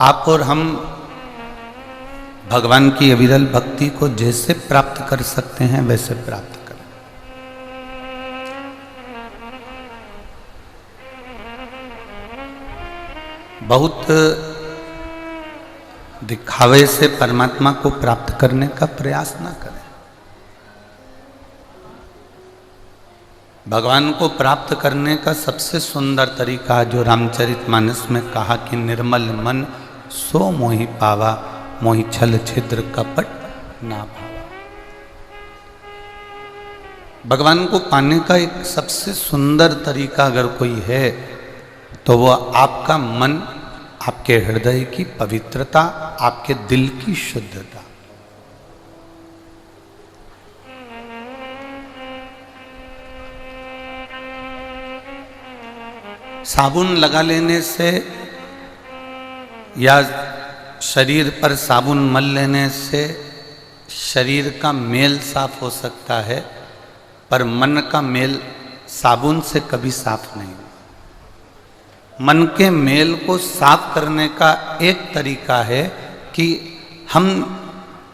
आप और हम भगवान की अविरल भक्ति को जैसे प्राप्त कर सकते हैं वैसे प्राप्त करें। बहुत दिखावे से परमात्मा को प्राप्त करने का प्रयास ना करें। भगवान को प्राप्त करने का सबसे सुंदर तरीका जो रामचरितमानस में कहा कि निर्मल मन सो मोहि पावा, मोहि छल छिद्र कपट ना भावा। भगवान को पाने का एक सबसे सुंदर तरीका अगर कोई है तो वह आपका मन, आपके हृदय की पवित्रता, आपके दिल की शुद्धता। साबुन लगा लेने से या शरीर पर साबुन मल लेने से शरीर का मेल साफ हो सकता है, पर मन का मेल साबुन से कभी साफ नहीं। मन के मेल को साफ करने का एक तरीका है कि हम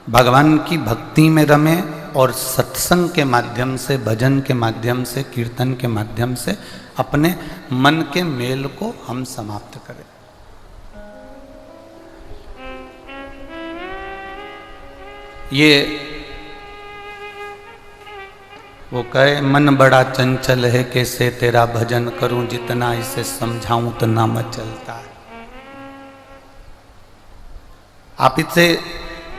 भगवान की भक्ति में रमें और सत्संग के माध्यम से, भजन के माध्यम से, कीर्तन के माध्यम से अपने मन के मेल को हम समाप्त करें। ये वो कहे मन बड़ा चंचल है, कैसे तेरा भजन करूं, जितना इसे समझाऊं उतना मत चलता है। आप इसे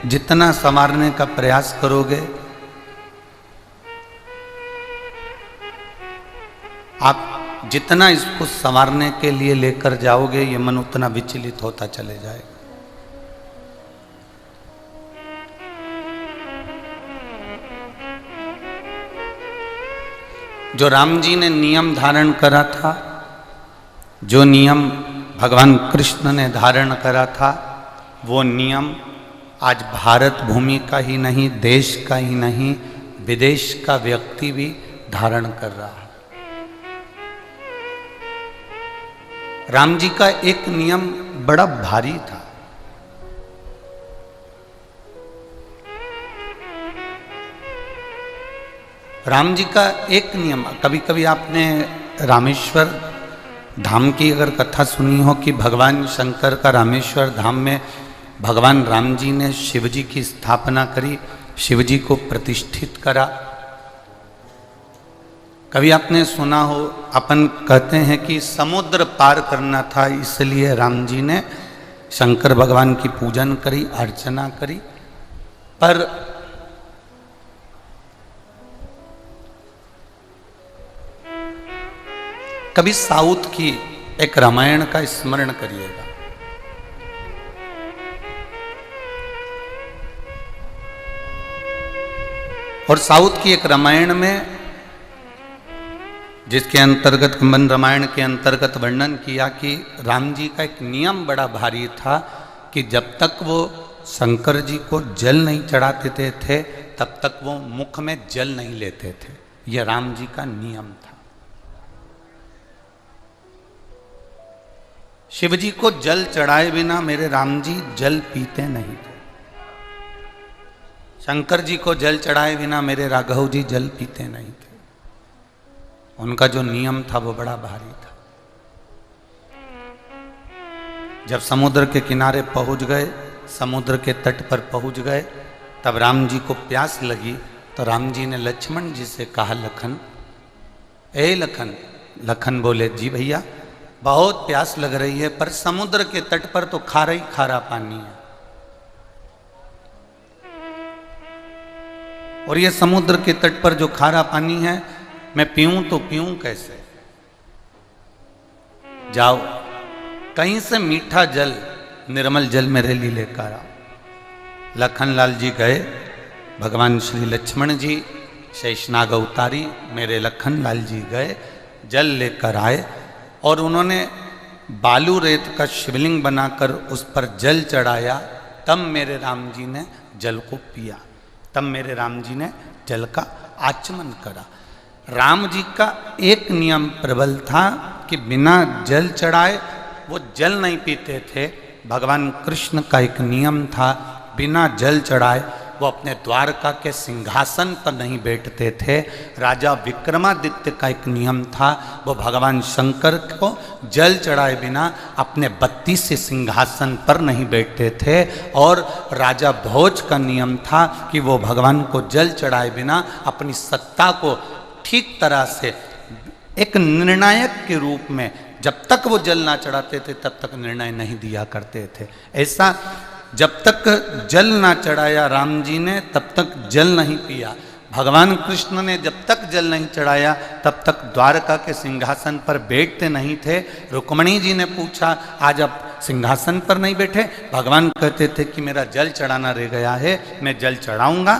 जितना संवारने का प्रयास करोगे, आप जितना इसको संवारने के लिए लेकर जाओगे, ये मन उतना विचलित होता चले जाएगा। जो राम जी ने नियम धारण करा था, जो नियम भगवान कृष्ण ने धारण करा था, वो नियम आज भारत भूमि का ही नहीं, देश का ही नहीं, विदेश का व्यक्ति भी धारण कर रहा है। राम जी का एक नियम बड़ा भारी था। राम जी का एक नियम, कभी कभी आपने रामेश्वर धाम की अगर कथा सुनी हो कि भगवान शंकर का रामेश्वर धाम में भगवान राम जी ने शिव जी की स्थापना करी, शिव जी को प्रतिष्ठित करा। कभी आपने सुना हो, अपन कहते हैं कि समुद्र पार करना था, इसलिए राम जी ने शंकर भगवान की पूजन करी, अर्चना करी। पर कभी साउथ की एक रामायण का स्मरण करिएगा। और साउथ की एक रामायण में, जिसके अंतर्गत कंबन रामायण के अंतर्गत वर्णन किया कि राम जी का एक नियम बड़ा भारी था कि जब तक वो शंकर जी को जल नहीं चढ़ाते थे तब तक वो मुख में जल नहीं लेते थे। यह राम जी का नियम था। शिव जी को जल चढ़ाए बिना मेरे राम जी जल पीते नहीं थे। शंकर जी को जल चढ़ाए बिना मेरे राघव जी जल पीते नहीं थे। उनका जो नियम था वो बड़ा भारी था। जब समुद्र के किनारे पहुंच गए, समुद्र के तट पर पहुंच गए, तब राम जी को प्यास लगी तो राम जी ने लक्ष्मण जी से कहा, लखन, ए लखन। लखन बोले, जी भैया, बहुत प्यास लग रही है, पर समुद्र के तट पर तो खारा ही खारा पानी है, और ये समुद्र के तट पर जो खारा पानी है मैं पीऊं तो पीऊं कैसे? जाओ कहीं से मीठा जल, निर्मल जल मेरे लिए लेकर आओ। लखनलाल जी गए, भगवान श्री लक्ष्मण जी शेषनाग अवतारी मेरे लखनलाल जी गए, जल लेकर आए और उन्होंने बालू रेत का शिवलिंग बनाकर उस पर जल चढ़ाया। तब मेरे राम जी ने जल को पिया, तब मेरे राम जी ने जल का आचमन करा। राम जी का एक नियम प्रबल था कि बिना जल चढ़ाए वो जल नहीं पीते थे, भगवान कृष्ण का एक नियम था, बिना जल चढ़ाए वो अपने द्वारका के सिंहासन पर नहीं बैठते थे। राजा विक्रमादित्य का एक नियम था, वो भगवान शंकर को जल चढ़ाए बिना अपने 32 सिंहासन पर नहीं बैठते थे। और राजा भोज का नियम था कि वो भगवान को जल चढ़ाए बिना अपनी सत्ता को ठीक तरह से एक निर्णायक के रूप में जब तक वो जल ना चढ़ाते थे तब तक निर्णय नहीं दिया करते थे। ऐसा जब तक जल ना चढ़ाया राम जी ने तब तक जल नहीं पिया। भगवान कृष्ण ने जब तक जल नहीं चढ़ाया तब तक द्वारका के सिंहासन पर बैठते नहीं थे। रुक्मणी जी ने पूछा, आज आप सिंहासन पर नहीं बैठे? भगवान कहते थे कि मेरा जल चढ़ाना रह गया है, मैं जल चढ़ाऊंगा,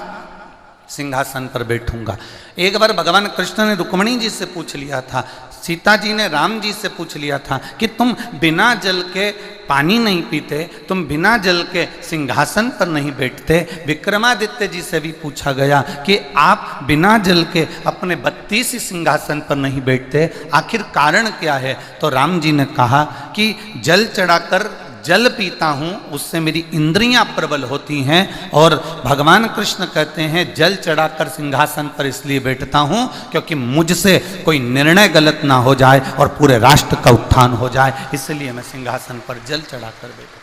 सिंहासन पर बैठूंगा। एक बार भगवान कृष्ण ने रुक्मणी जी से पूछ लिया था, सीता जी ने राम जी से पूछ लिया था कि तुम बिना जल के पानी नहीं पीते, तुम बिना जल के सिंहासन पर नहीं बैठते। विक्रमादित्य जी से भी पूछा गया कि आप बिना जल के अपने 32 सिंहासन पर नहीं बैठते, आखिर कारण क्या है? तो राम जी ने कहा कि जल चढ़ाकर जल पीता हूँ, उससे मेरी इंद्रियां प्रबल होती हैं। और भगवान कृष्ण कहते हैं जल चढ़ाकर सिंहासन पर इसलिए बैठता हूँ क्योंकि मुझसे कोई निर्णय गलत ना हो जाए और पूरे राष्ट्र का उत्थान हो जाए, इसलिए मैं सिंहासन पर जल चढ़ाकर बैठता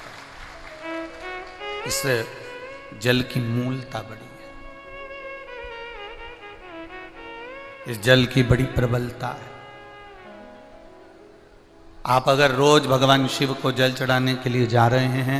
हूँ। इससे जल की मूलता बड़ी है, इस जल की बड़ी प्रबलता है। आप अगर रोज भगवान शिव को जल चढ़ाने के लिए जा रहे हैं,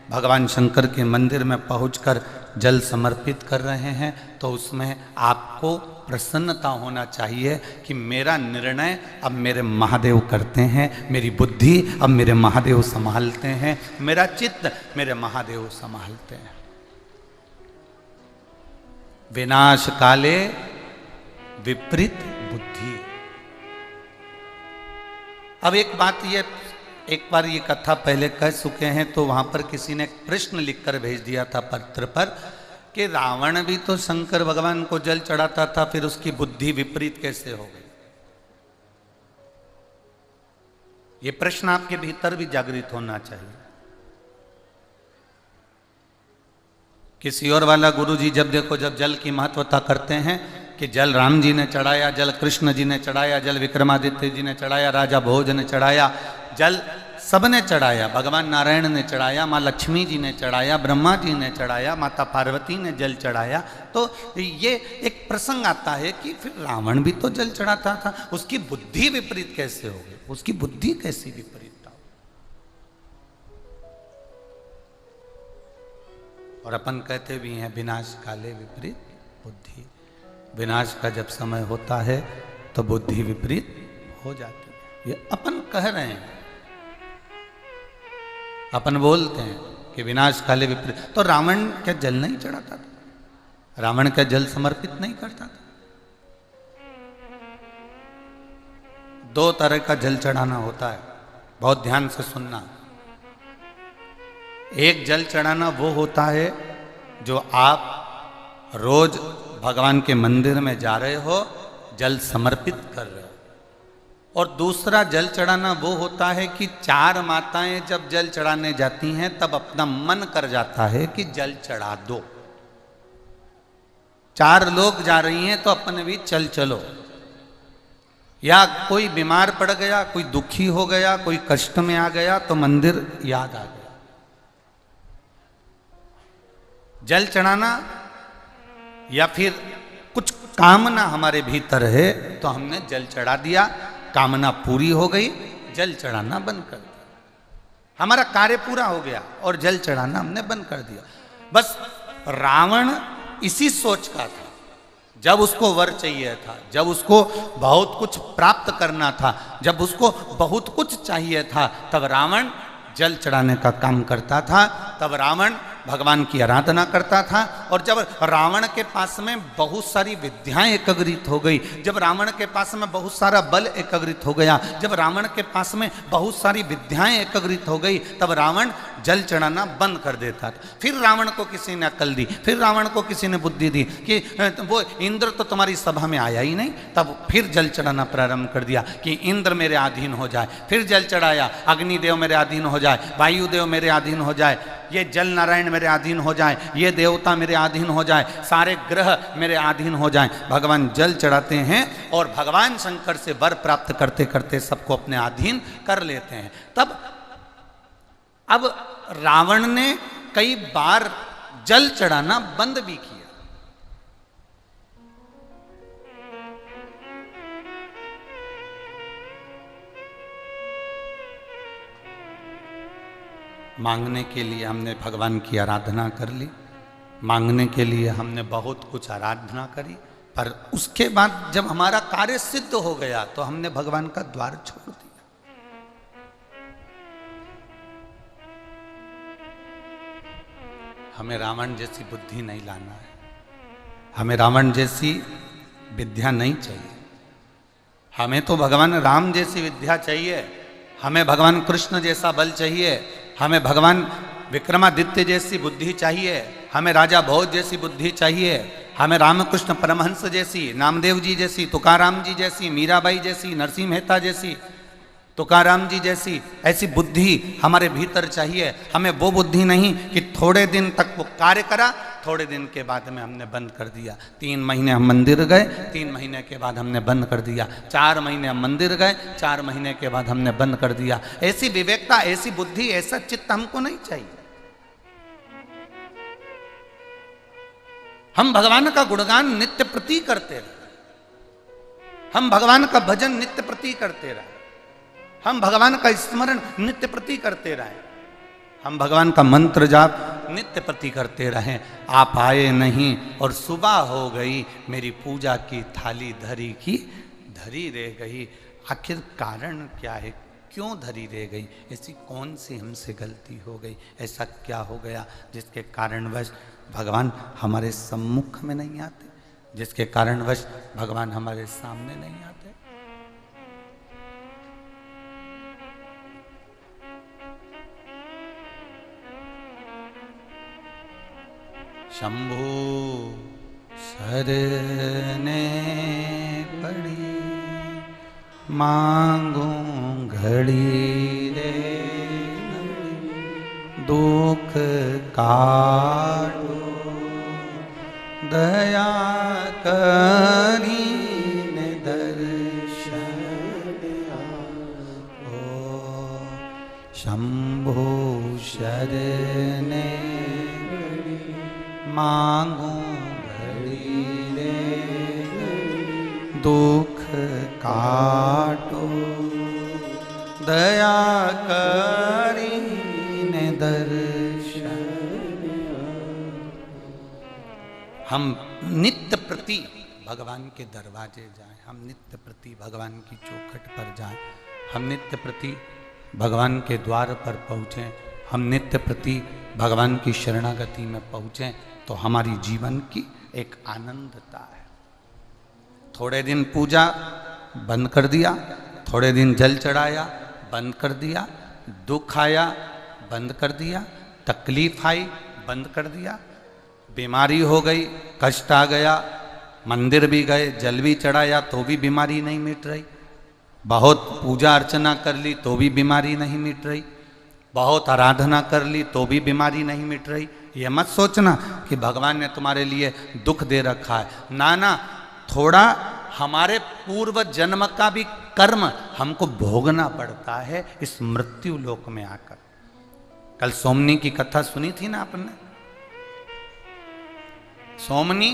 भगवान शंकर के मंदिर में पहुंचकर जल समर्पित कर रहे हैं, तो उसमें आपको प्रसन्नता होना चाहिए कि मेरा निर्णय अब मेरे महादेव करते हैं, मेरी बुद्धि अब मेरे महादेव संभालते हैं, मेरा चित्त मेरे महादेव संभालते हैं। विनाश काले विपरीत बुद्धि। अब एक बार ये कथा पहले कह चुके हैं, तो वहां पर किसी ने प्रश्न लिखकर भेज दिया था पत्र पर कि रावण भी तो शंकर भगवान को जल चढ़ाता था, फिर उसकी बुद्धि विपरीत कैसे हो गई? ये प्रश्न आपके भीतर भी जागृत होना चाहिए। किसी और वाला गुरुजी जब देखो जब जल की महत्वता करते हैं कि जल राम जी ने चढ़ाया, जल कृष्ण जी ने चढ़ाया, जल विक्रमादित्य जी ने चढ़ाया, राजा भोज ने चढ़ाया, जल सबने चढ़ाया, भगवान नारायण ने चढ़ाया, माँ लक्ष्मी जी ने चढ़ाया, ब्रह्मा जी ने चढ़ाया, माता पार्वती ने जल चढ़ाया। तो ये एक प्रसंग आता है कि फिर रावण भी तो जल चढ़ाता था, उसकी बुद्धि विपरीत कैसे हो गई? उसकी बुद्धि कैसी विपरीत था? और अपन कहते भी हैं विनाश काले विपरीत बुद्धि। विनाश का जब समय होता है तो बुद्धि विपरीत हो जाती है। ये अपन कह रहे हैं, अपन बोलते हैं कि विनाश काले विपरीत। तो रावण क्या जल नहीं चढ़ाता था? रावण क्या जल समर्पित नहीं करता था? दो तरह का जल चढ़ाना होता है, बहुत ध्यान से सुनना। एक जल चढ़ाना वो होता है जो आप रोज भगवान के मंदिर में जा रहे हो, जल समर्पित कर रहे हो। और दूसरा जल चढ़ाना वो होता है कि चार माताएं जब जल चढ़ाने जाती हैं तब अपना मन कर जाता है कि जल चढ़ा दो। चार लोग जा रही हैं तो अपन भी चलो, या कोई बीमार पड़ गया, कोई दुखी हो गया, कोई कष्ट में आ गया तो मंदिर याद आ गया। जल चढ़ाना या फिर कुछ कामना हमारे भीतर है तो हमने जल चढ़ा दिया, कामना पूरी हो गई, जल चढ़ाना बंद कर दिया, हमारा कार्य पूरा हो गया और जल चढ़ाना हमने बंद कर दिया। बस रावण इसी सोच का था। जब उसको वर चाहिए था, जब उसको बहुत कुछ प्राप्त करना था, जब उसको बहुत कुछ चाहिए था, तब रावण जल चढ़ाने का काम करता था। तब रावण भगवान की आराधना करता था। और जब रावण के पास में बहुत सारी विद्याएं एकत्रित हो गई, जब रावण के पास में बहुत सारा बल एकत्रित हो गया, जब रावण के पास में बहुत सारी विद्याएं एकत्रित हो गई, तब रावण जल चढ़ाना बंद कर देता था। फिर रावण को किसी ने अक्ल दी, फिर रावण को किसी ने बुद्धि दी कि वो इंद्र तो तुम्हारी सभा में आया ही नहीं। तब फिर जल चढ़ाना प्रारंभ कर दिया कि इंद्र मेरे अधीन हो जाए। फिर जल चढ़ाया, अग्निदेव मेरे अधीन हो जाए, वायुदेव मेरे अधीन हो जाए, ये जल नारायण मेरे अधीन हो जाए, ये देवता मेरे अधीन हो जाए, सारे ग्रह मेरे अधीन हो जाए। भगवान जल चढ़ाते हैं और भगवान शंकर से वर प्राप्त करते करते सबको अपने अधीन कर लेते हैं। तब अब रावण ने कई बार जल चढ़ाना बंद भी किया। मांगने के लिए हमने भगवान की आराधना कर ली, मांगने के लिए हमने बहुत कुछ आराधना करी, पर उसके बाद जब हमारा कार्य सिद्ध हो गया तो हमने भगवान का द्वार छोड़ दिया। हमें रावण जैसी बुद्धि नहीं लाना है, हमें रावण जैसी विद्या नहीं चाहिए, हमें तो भगवान राम जैसी विद्या चाहिए, हमें भगवान कृष्ण जैसा बल चाहिए, हमें भगवान विक्रमादित्य जैसी बुद्धि चाहिए, हमें राजा भोज जैसी बुद्धि चाहिए, हमें रामकृष्ण परमहंस जैसी, नामदेव जी जैसी, तुकाराम जी जैसी, मीराबाई जैसी, नरसिंह मेहता जैसी, तुकाराम जी जैसी ऐसी बुद्धि हमारे भीतर चाहिए। हमें वो बुद्धि नहीं कि थोड़े दिन तक वो कार्य करा, थोड़े दिन के बाद में हमने बंद कर दिया। 3 महीने हम मंदिर गए, 3 महीने के बाद हमने बंद कर दिया। 4 महीने हम मंदिर गए, 4 महीने के बाद हमने बंद कर दिया। ऐसी विवेकता, ऐसी बुद्धि, ऐसा चित्त हमको नहीं चाहिए। हम भगवान का गुणगान नित्य प्रति करते रहे, हम भगवान का भजन नित्य प्रति करते रहे, हम भगवान का स्मरण नित्य प्रति करते रहे, हम भगवान का मंत्र जाप नित्य प्रति करते रहे। आप आए नहीं और सुबह हो गई, मेरी पूजा की थाली धरी की धरी रह गई। आखिर कारण क्या है, क्यों धरी रह गई? ऐसी कौन सी हमसे गलती हो गई, ऐसा क्या हो गया जिसके कारणवश भगवान हमारे सम्मुख में नहीं आते, जिसके कारणवश भगवान हमारे सामने नहीं आते? शंभु शरने पड़ी, मांगू घड़ी रे दुख काटो, दया करी ने दर्शन ओ। शंभु शरने मांगू घड़ी रे दुख काटो, दया करी ने दर्शन। हम नित्य प्रति भगवान के दरवाजे जाएं, हम नित्य प्रति भगवान की चौखट पर जाएं, हम नित्य प्रति भगवान के द्वार पर पहुँचें, हम नित्य प्रति भगवान की शरणागति में पहुँचें, तो हमारी जीवन की एक आनंदता है। थोड़े दिन पूजा बंद कर दिया, थोड़े दिन जल चढ़ाया बंद कर दिया, दुख आया बंद कर दिया, तकलीफ आई बंद कर दिया, बीमारी हो गई, कष्ट आ गया, मंदिर भी गए, जल भी चढ़ाया तो भी बीमारी नहीं मिट रही, बहुत पूजा अर्चना कर ली तो भी बीमारी नहीं मिट रही, बहुत आराधना कर ली तो भी बीमारी नहीं मिट रही। ये मत सोचना कि भगवान ने तुम्हारे लिए दुख दे रखा है, ना ना, थोड़ा हमारे पूर्व जन्म का भी कर्म हमको भोगना पड़ता है इस मृत्यु लोक में आकर। कल सोमनी की कथा सुनी थी ना आपने, सोमनी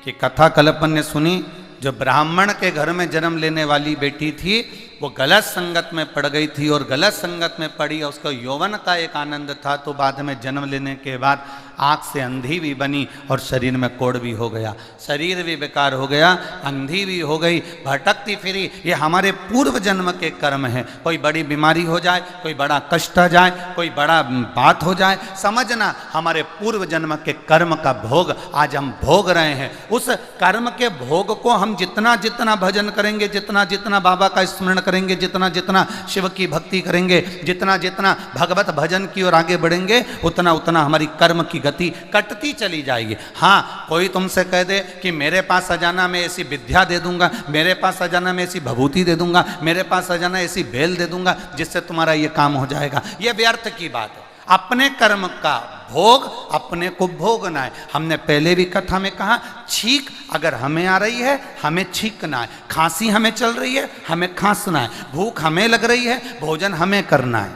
की कथा कल अपन ने सुनी, जो ब्राह्मण के घर में जन्म लेने वाली बेटी थी, वो गलत संगत में पड़ गई थी और गलत संगत में पड़ी, उसको यौवन का एक आनंद था, तो बाद में जन्म लेने के बाद आँख से अंधी भी बनी और शरीर में कोढ़ भी हो गया, शरीर भी बेकार हो गया, अंधी भी हो गई, भटकती फिरी। ये हमारे पूर्व जन्म के कर्म हैं। कोई बड़ी बीमारी हो जाए, कोई बड़ा कष्ट आ जाए, कोई बड़ा बात हो जाए, समझना हमारे पूर्व जन्म के कर्म का भोग आज हम भोग रहे हैं। उस कर्म के भोग को हम जितना जितना भजन करेंगे, जितना जितना बाबा का स्मरण करेंगे, जितना जितना शिव की भक्ति करेंगे, जितना जितना भगवत भजन की ओर आगे बढ़ेंगे, उतना उतना हमारी कर्म की गति कटती चली जाएगी। हाँ, कोई तुमसे कह दे कि मेरे पास सजाना मैं ऐसी विद्या दे दूंगा, मेरे पास सजाना मैं ऐसी भभूति दे दूंगा, मेरे पास सजाना ऐसी बेल दे दूंगा जिससे तुम्हारा ये काम हो जाएगा, ये व्यर्थ की बात है। अपने कर्म का भोग अपने को भोगना है। हमने पहले भी कथा में कहा, छींक अगर हमें आ रही है हमें छींकना है, खांसी हमें चल रही है हमें खांसना है, भूख हमें लग रही है भोजन हमें करना है,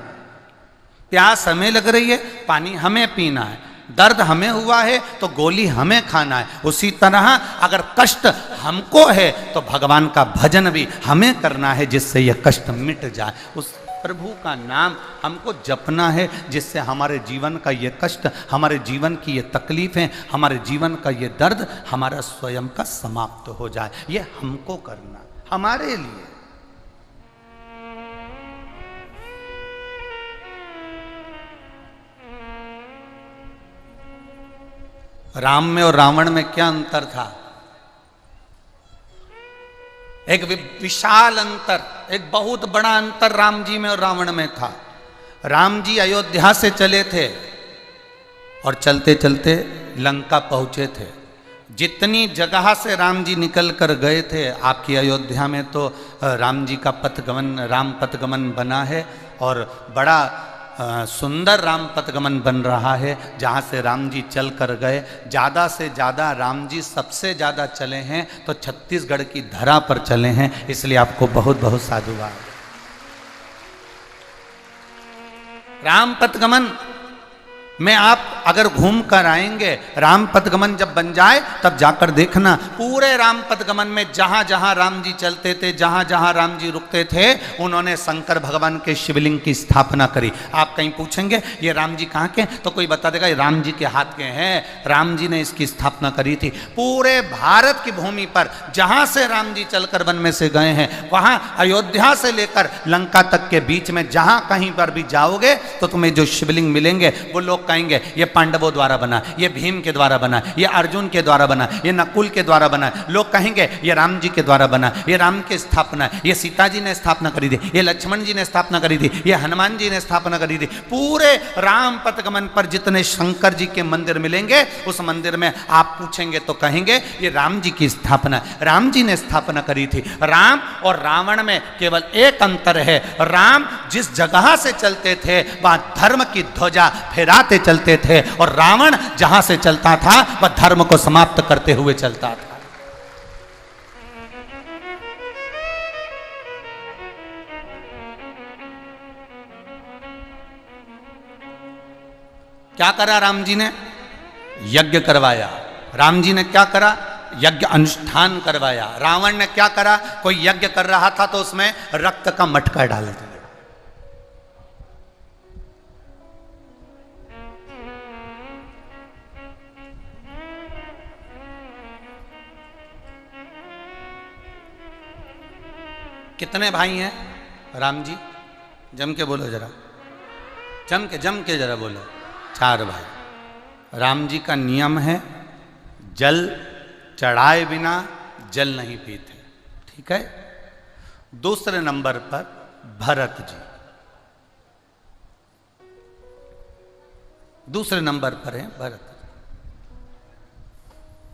प्यास हमें लग रही है पानी हमें पीना है, दर्द हमें हुआ है तो गोली हमें खाना है। उसी तरह अगर कष्ट हमको है तो भगवान का भजन भी हमें करना है जिससे यह कष्ट मिट जाए। उस प्रभु का नाम हमको जपना है जिससे हमारे जीवन का ये कष्ट, हमारे जीवन की ये तकलीफें, हमारे जीवन का ये दर्द हमारा स्वयं का समाप्त हो जाए। ये हमको करना, हमारे लिए। राम में और रावण में क्या अंतर था? एक विशाल अंतर, एक बहुत बड़ा अंतर राम जी में और रावण में था। राम जी अयोध्या से चले थे और चलते चलते लंका पहुंचे थे। जितनी जगह से राम जी निकल कर गए थे, आपकी अयोध्या में तो राम जी का पथगमन, राम पथगमन बना है और बड़ा सुंदर राम पथगमन बन रहा है, जहाँ से राम जी चल कर गए। ज़्यादा से ज़्यादा राम जी सबसे ज़्यादा चले हैं तो छत्तीसगढ़ की धरा पर चले हैं, इसलिए आपको बहुत बहुत साधुवाद। राम पथगमन में आप अगर घूम कर आएंगे, राम पथगमन जब बन जाए तब जाकर देखना, पूरे राम पथगमन में जहां जहां राम जी चलते थे, जहां जहां राम जी रुकते थे, उन्होंने शंकर भगवान के शिवलिंग की स्थापना करी। आप कहीं पूछेंगे ये राम जी कहाँ के, तो कोई बता देगा ये राम जी के हाथ के हैं, राम जी ने इसकी स्थापना करी थी। पूरे भारत की भूमि पर जहां से राम जी चलकर वन में से गए हैं, वहां अयोध्या से लेकर लंका तक के बीच में जहां कहीं पर भी जाओगे तो तुम्हें जो शिवलिंग मिलेंगे वो लोग कहेंगे ये पांडवों द्वारा बना, ये भीम के द्वारा बना, ये अर्जुन के द्वारा बना, ये नकुल के द्वारा बना। लोग कहेंगे ये राम जी के द्वारा बना, ये राम की स्थापना है, ये सीता जी ने स्थापना करी थी, ये लक्ष्मण जी ने स्थापना करी थी, ये हनुमान जी ने स्थापना करी थी। पूरे राम पथगमन पर जितने शंकर जी के मंदिर मिलेंगे, उस मंदिर में आप पूछेंगे तो कहेंगे ये राम जी की स्थापना, राम जी ने स्थापना करी थी। राम और रावण में केवल एक अंतर है, राम जिस जगह से चलते थे वहां धर्म की ध्वजा फहराते चलते थे और रावण जहां से चलता था वह धर्म को समाप्त करते हुए चलता था। क्या करा राम जी ने? यज्ञ करवाया। राम जी ने क्या करा? यज्ञ अनुष्ठान करवाया। रावण ने क्या करा? कोई यज्ञ कर रहा था तो उसमें रक्त का मटका डाल दिया। कितने भाई हैं राम जी? जम के बोलो जरा, जम के जरा बोलो। 4 भाई। राम जी का नियम है जल चढ़ाए बिना जल नहीं पीते, ठीक है। दूसरे नंबर पर भरत जी, दूसरे नंबर पर है भरत।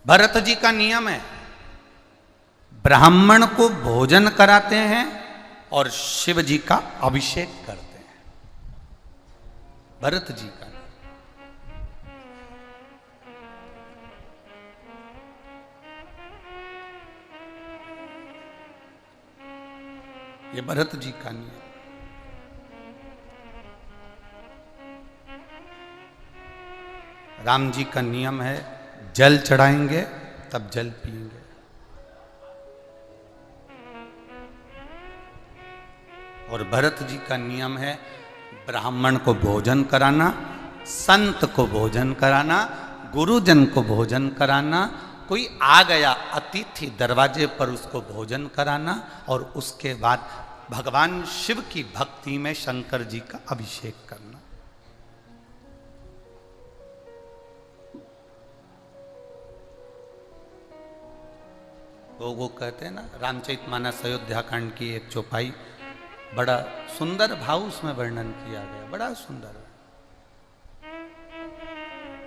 भरत जी का नियम है ब्राह्मण को भोजन कराते हैं और शिव जी का अभिषेक करते हैं। भरत जी का ये भरत जी का नियम। राम जी का नियम है जल चढ़ाएंगे तब जल पिएंगे। और भरत जी का नियम है ब्राह्मण को भोजन कराना, संत को भोजन कराना, गुरुजन को भोजन कराना, कोई आ गया अतिथि दरवाजे पर उसको भोजन कराना, और उसके बाद भगवान शिव की भक्ति में शंकर जी का अभिषेक करना। वो कहते हैं ना, रामचरितमानस अयोध्या कांड की एक चौपाई, बड़ा सुंदर भाव उसमें वर्णन किया गया, बड़ा सुंदर।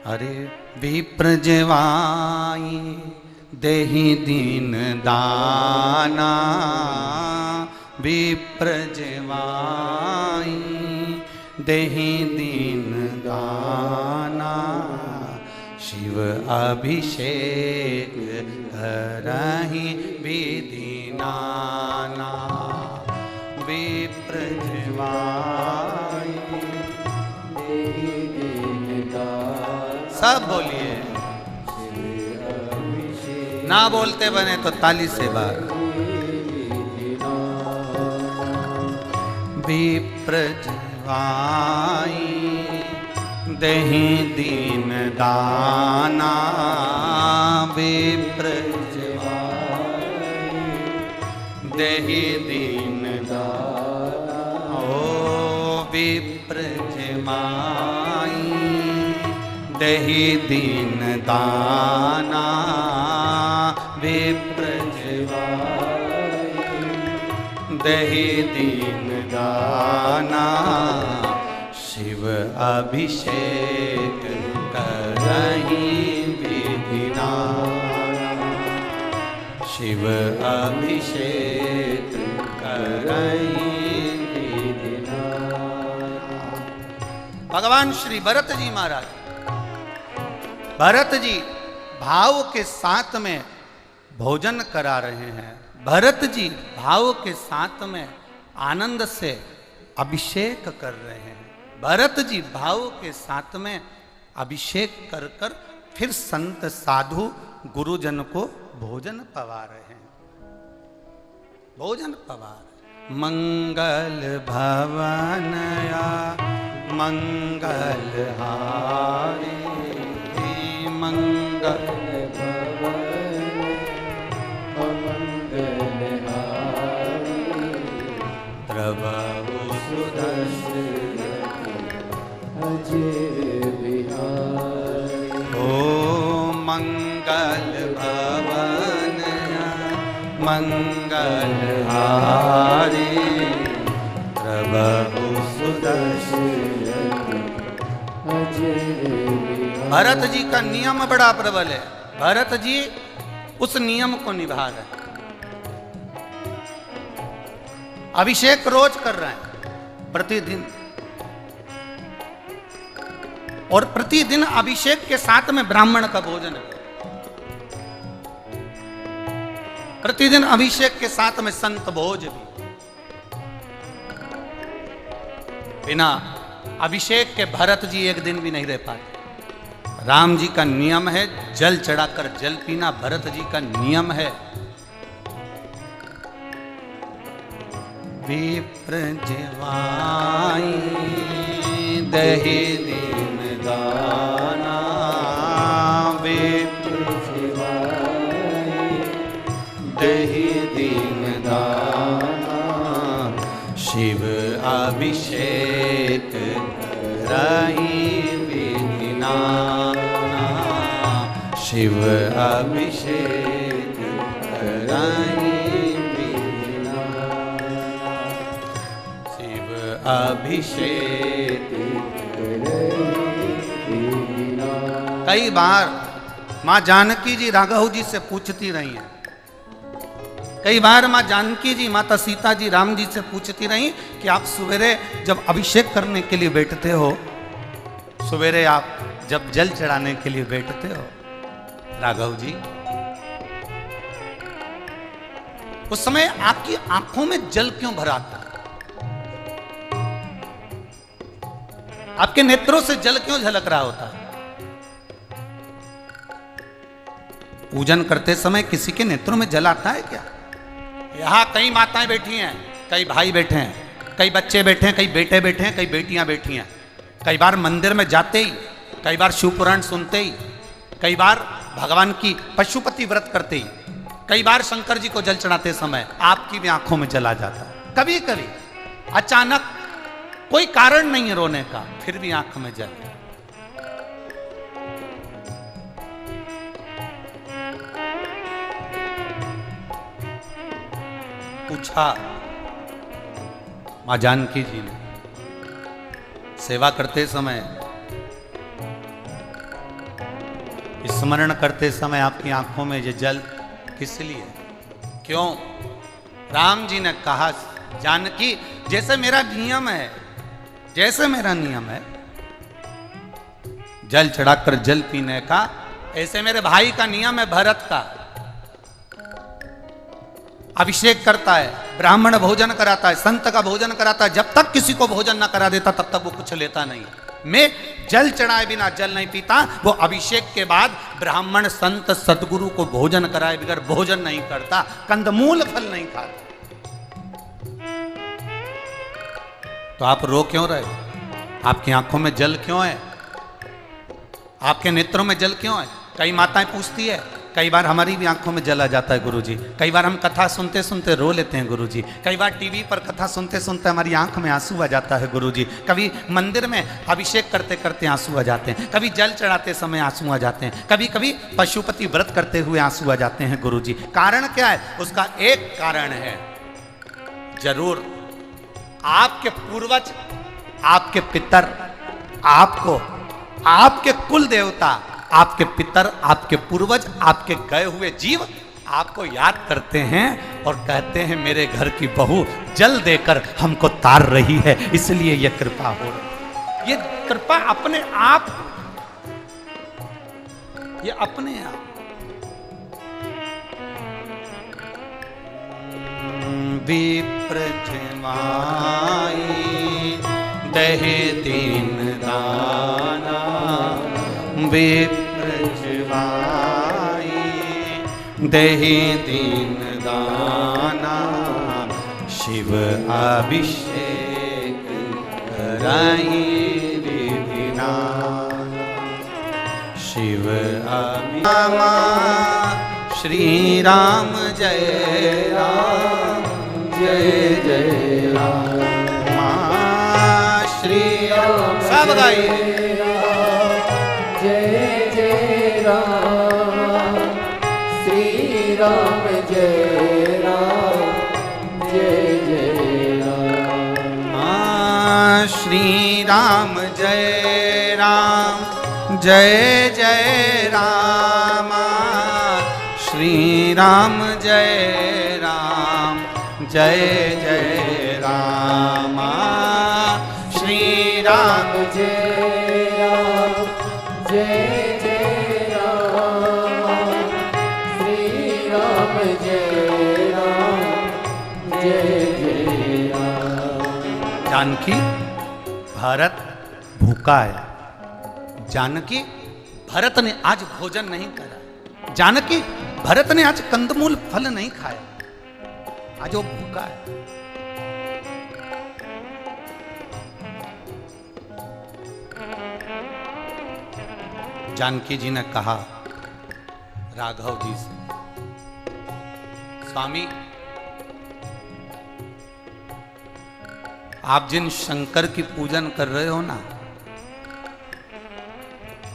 अरे विप्र जेवाई देहि दीन दाना, विप्र जेवाई देहि दीन दाना, शिव अभिषेक करहि विधि नाना, विप्र जेवाई देहि दीन दाना। सब बोलिए, ना बोलते बने तो ताली से बार। विप्र जेवाई देहि दीन दाना, विप्र जेवाई देहि दीन दाना, ओ विप्र जेवाई देहि दीन दाना, विप्र जेवाई देहि दीन दाना, शिव अभिषेक करहि विधि नाना, शिव अभिषेक करहि विधि नाना। भगवान श्री भरत जी महाराज, भरत जी भाव के साथ में भोजन करा रहे हैं, भरत जी भाव के साथ में आनंद से अभिषेक कर रहे हैं, भरत जी भाव के साथ में अभिषेक कर कर फिर संत साधु गुरुजन को भोजन पवा रहे हैं, भोजन पवा रहे। मंगल भवनया मंगल हारी, मंगल भवन मंगल हारी, प्रभु सुदर्शन अजय बिहारी, ओ मंगल भवन मंगल हारी, प्रभु सुदर्शन अजय। भरत जी का नियम बड़ा प्रबल है, भरत जी उस नियम को निभा रहे हैं, अभिषेक रोज कर रहे हैं प्रतिदिन, और प्रतिदिन अभिषेक के साथ में ब्राह्मण का भोजन है, प्रतिदिन अभिषेक के साथ में संत भोज भी। बिना अभिषेक के भरत जी एक दिन भी नहीं रह पाते। राम जी का नियम है जल चढ़ाकर जल पीना, भरत जी का नियम है विप्र जेवाई देहि दीन दाना, विप्र जेवाई देहि दीन दाना, शिव अभिषेक करहि विधि नाना, शिव अभिषेक करहि विधि नाना, शिव अभिषेक करहि विधि नाना। कई बार माँ जानकी जी राघव जी से पूछती रही हैं, कई बार माँ जानकी जी माता सीता जी राम जी से पूछती रही कि आप सवेरे जब अभिषेक करने के लिए बैठते हो, सवेरे आप जब जल चढ़ाने के लिए बैठते हो राघव जी, उस समय आपकी आंखों में जल क्यों भरा था, आपके नेत्रों से जल क्यों झलक रहा होता है? पूजन करते समय किसी के नेत्रों में जल आता है क्या? यहां कई माताएं बैठी हैं, कई भाई बैठे हैं, कई बच्चे बैठे हैं, कई बेटे बैठे हैं, कई बेटियां बैठी हैं। कई बार मंदिर में जाते ही, कई बार शिव पुराण सुनते ही, कई बार भगवान की पशुपति व्रत करते ही, कई बार शंकर जी को जल चढ़ाते समय आपकी भी आंखों में जल आ जाता है। कभी कभी अचानक कोई कारण नहीं है रोने का, फिर भी आंख में जल। पूछा मां जानकी जी ने सेवा करते समय, स्मरण करते समय आपकी आंखों में ये जल किस लिए, क्यों? राम जी ने कहा जानकी जैसे मेरा नियम है, जैसे मेरा नियम है जल चढ़ाकर जल पीने का, ऐसे मेरे भाई का नियम है, भरत का। अभिषेक करता है, ब्राह्मण भोजन कराता है, संत का भोजन कराता है, जब तक किसी को भोजन ना करा देता तब तक वो कुछ लेता नहीं। मैं जल चढ़ाए बिना जल नहीं पीता। वो अभिषेक के बाद ब्राह्मण संत सदगुरु को भोजन कराए बगैर भोजन नहीं करता, कंदमूल फल नहीं खाता। तो आप रो क्यों रहे? आपकी आंखों में जल क्यों है? आपके नेत्रों में जल क्यों है? कई माताएं पूछती है, कई बार हमारी भी आंखों में जल आ जाता है गुरुजी। कई बार हम कथा सुनते सुनते रो लेते हैं गुरुजी। कई बार टीवी पर कथा सुनते सुनते हमारी आंख में आंसू आ जाता है गुरुजी। कभी मंदिर में अभिषेक करते करते आंसू आ जाते हैं, कभी जल चढ़ाते समय आंसू आ जाते हैं, कभी कभी पशुपति व्रत करते हुए आंसू आ जाते हैं गुरुजी। कारण क्या है? उसका एक कारण है, जरूर आपके पूर्वज, आपके पितर, आपको, आपके कुल देवता, आपके पितर, आपके पूर्वज, आपके गए हुए जीव आपको याद करते हैं और कहते हैं मेरे घर की बहू जल देकर हमको तार रही है, इसलिए यह कृपा हो रही। ये कृपा अपने आप, ये अपने आप। विप्रजमाई दहे दीन दाना, विप्रजमाई दहे दीन दाना, शिव अभिषेक कराई विधिना, शिव अभिषेक। श्री राम जय राम, जय जय राम, श्री राम। सब गाइए जय जय राम, श्री राम जय राम, जय जय राम। श्री राम जय राम, जय जय राम, श्री राम जय राम, जय जय राम, श्री राम जय राम, जय जय राम, श्री राम जय राम, जय जय राम। जानकी भरत भूखा है, जानकी भरत ने आज भोजन नहीं करा, जानकी भरत ने आज कंदमूल फल नहीं खाया, आज वो भूखा है। जानकी जी ने कहा राघव जी से, स्वामी आप जिन शंकर की पूजन कर रहे हो ना,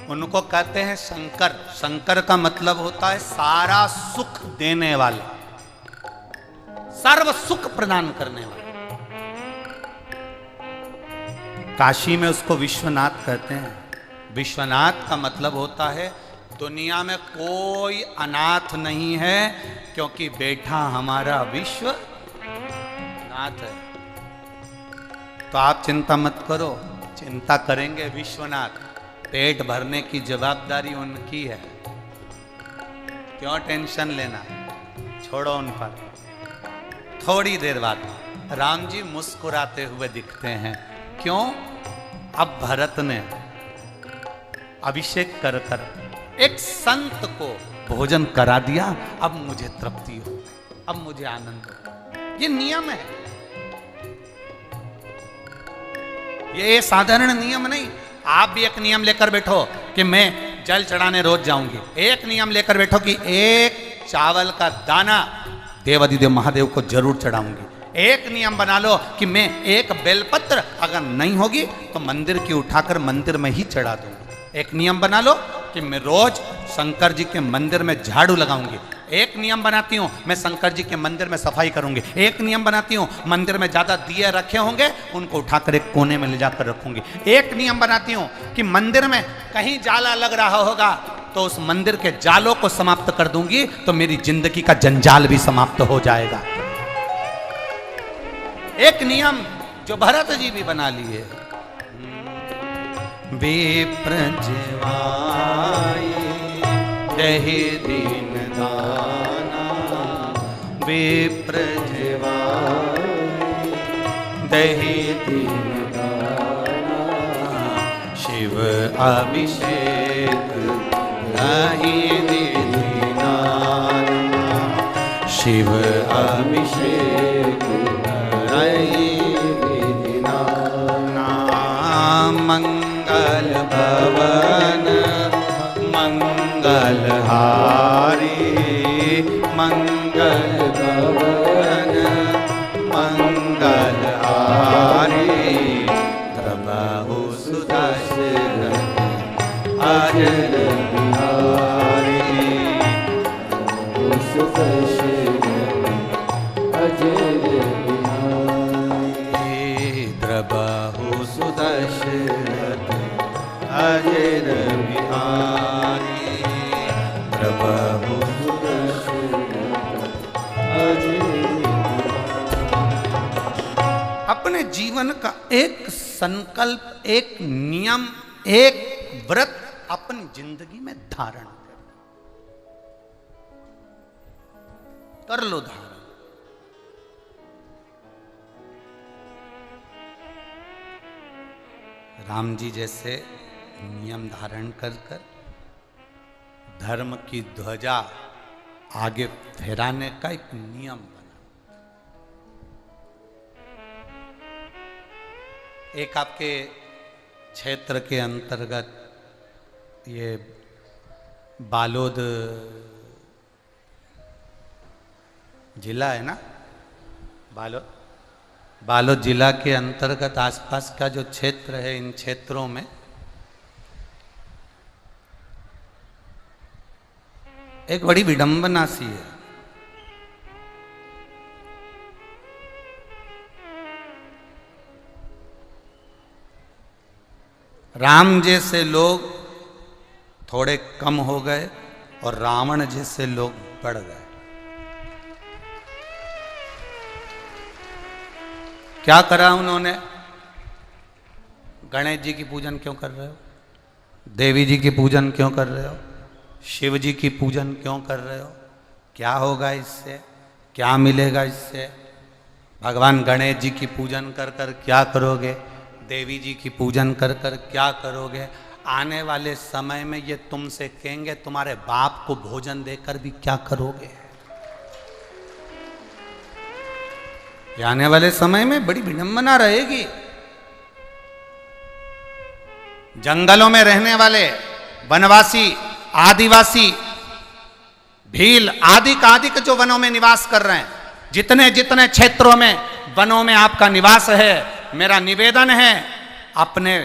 उनको कहते हैं शंकर। शंकर का मतलब होता है सारा सुख देने वाले, सर्व सुख प्रदान करने वाले। काशी में उसको विश्वनाथ कहते हैं। विश्वनाथ का मतलब होता है दुनिया में कोई अनाथ नहीं है, क्योंकि बेटा हमारा विश्वनाथ है। तो आप चिंता मत करो, चिंता करेंगे विश्वनाथ। पेट भरने की जवाबदारी उनकी है, क्यों टेंशन लेना, छोड़ो उन पर। थोड़ी देर बाद राम जी मुस्कुराते हुए दिखते हैं। क्यों? अब भरत ने अभिषेक कर कर एक संत को भोजन करा दिया, अब मुझे तृप्ति हो, अब मुझे आनंद हो। ये नियम है, ये साधारण नियम नहीं। आप भी एक नियम लेकर बैठो कि मैं जल चढ़ाने रोज जाऊंगी। एक नियम लेकर बैठो कि एक चावल का दाना देवाधिदेव महादेव को जरूर चढ़ाऊंगी। एक नियम बना लो कि मैं एक बेलपत्र अगर नहीं होगी तो मंदिर की उठाकर मंदिर में ही चढ़ा दूंगी। एक नियम बना लो कि मैं रोज शंकर जी के मंदिर में झाड़ू लगाऊंगी। एक नियम बनाती हूँ मैं शंकर जी के मंदिर में सफाई करूंगी। एक नियम बनाती हूँ मंदिर में ज्यादा दिए रखे होंगे उनको उठाकर एक कोने में ले जाकर रखूंगी। एक नियम बनाती हूँ कि मंदिर में कहीं जाला लग रहा होगा तो उस मंदिर के जालों को समाप्त कर दूंगी, तो मेरी जिंदगी का जंजाल भी समाप्त हो जाएगा। एक नियम जो भरत जी भी बना लिए। विप्रजवाई दहि दीन दाना, विप्रजवाई दहि दीन दाना, शिव अभिषेक नहीं दीना, शिव अभिषेक मंगल भवन मंगल हारी, मंगल भवन मंगल हारी, प्रभु सुदर्शन अजर बिहारी, सुदर्शन अजर प्रभु सुदर्शन अजर बिहारी, प्रभु सुदर्शन अजर। अपने जीवन का एक संकल्प, एक नियम, एक व्रत अपनी जिंदगी में धारण कर लो। धारण राम जी जैसे नियम धारण कर कर धर्म की ध्वजा आगे फहराने का एक नियम बना। एक आपके क्षेत्र के अंतर्गत ये बालोद जिला है ना, बालोद जिला के अंतर्गत आसपास का जो क्षेत्र है, इन क्षेत्रों में एक बड़ी विडंबना सी है। राम जैसे लोग थोड़े कम हो गए और रावण जैसे लोग बढ़ गए। क्या करा उन्होंने? गणेश जी की पूजन क्यों कर रहे हो? देवी जी की पूजन क्यों कर रहे हो? शिव जी की पूजन क्यों कर रहे हो? क्या होगा इससे? क्या मिलेगा इससे? भगवान गणेश जी की पूजन कर कर क्या करोगे? देवी जी की पूजन कर कर क्या करोगे? आने वाले समय में ये तुमसे कहेंगे तुम्हारे बाप को भोजन देकर भी क्या करोगे? आने वाले समय में बड़ी विडंबना रहेगी। जंगलों में रहने वाले वनवासी, आदिवासी, भील आदि का जो वनों में निवास कर रहे हैं, जितने जितने क्षेत्रों में वनों में आपका निवास है, मेरा निवेदन है अपने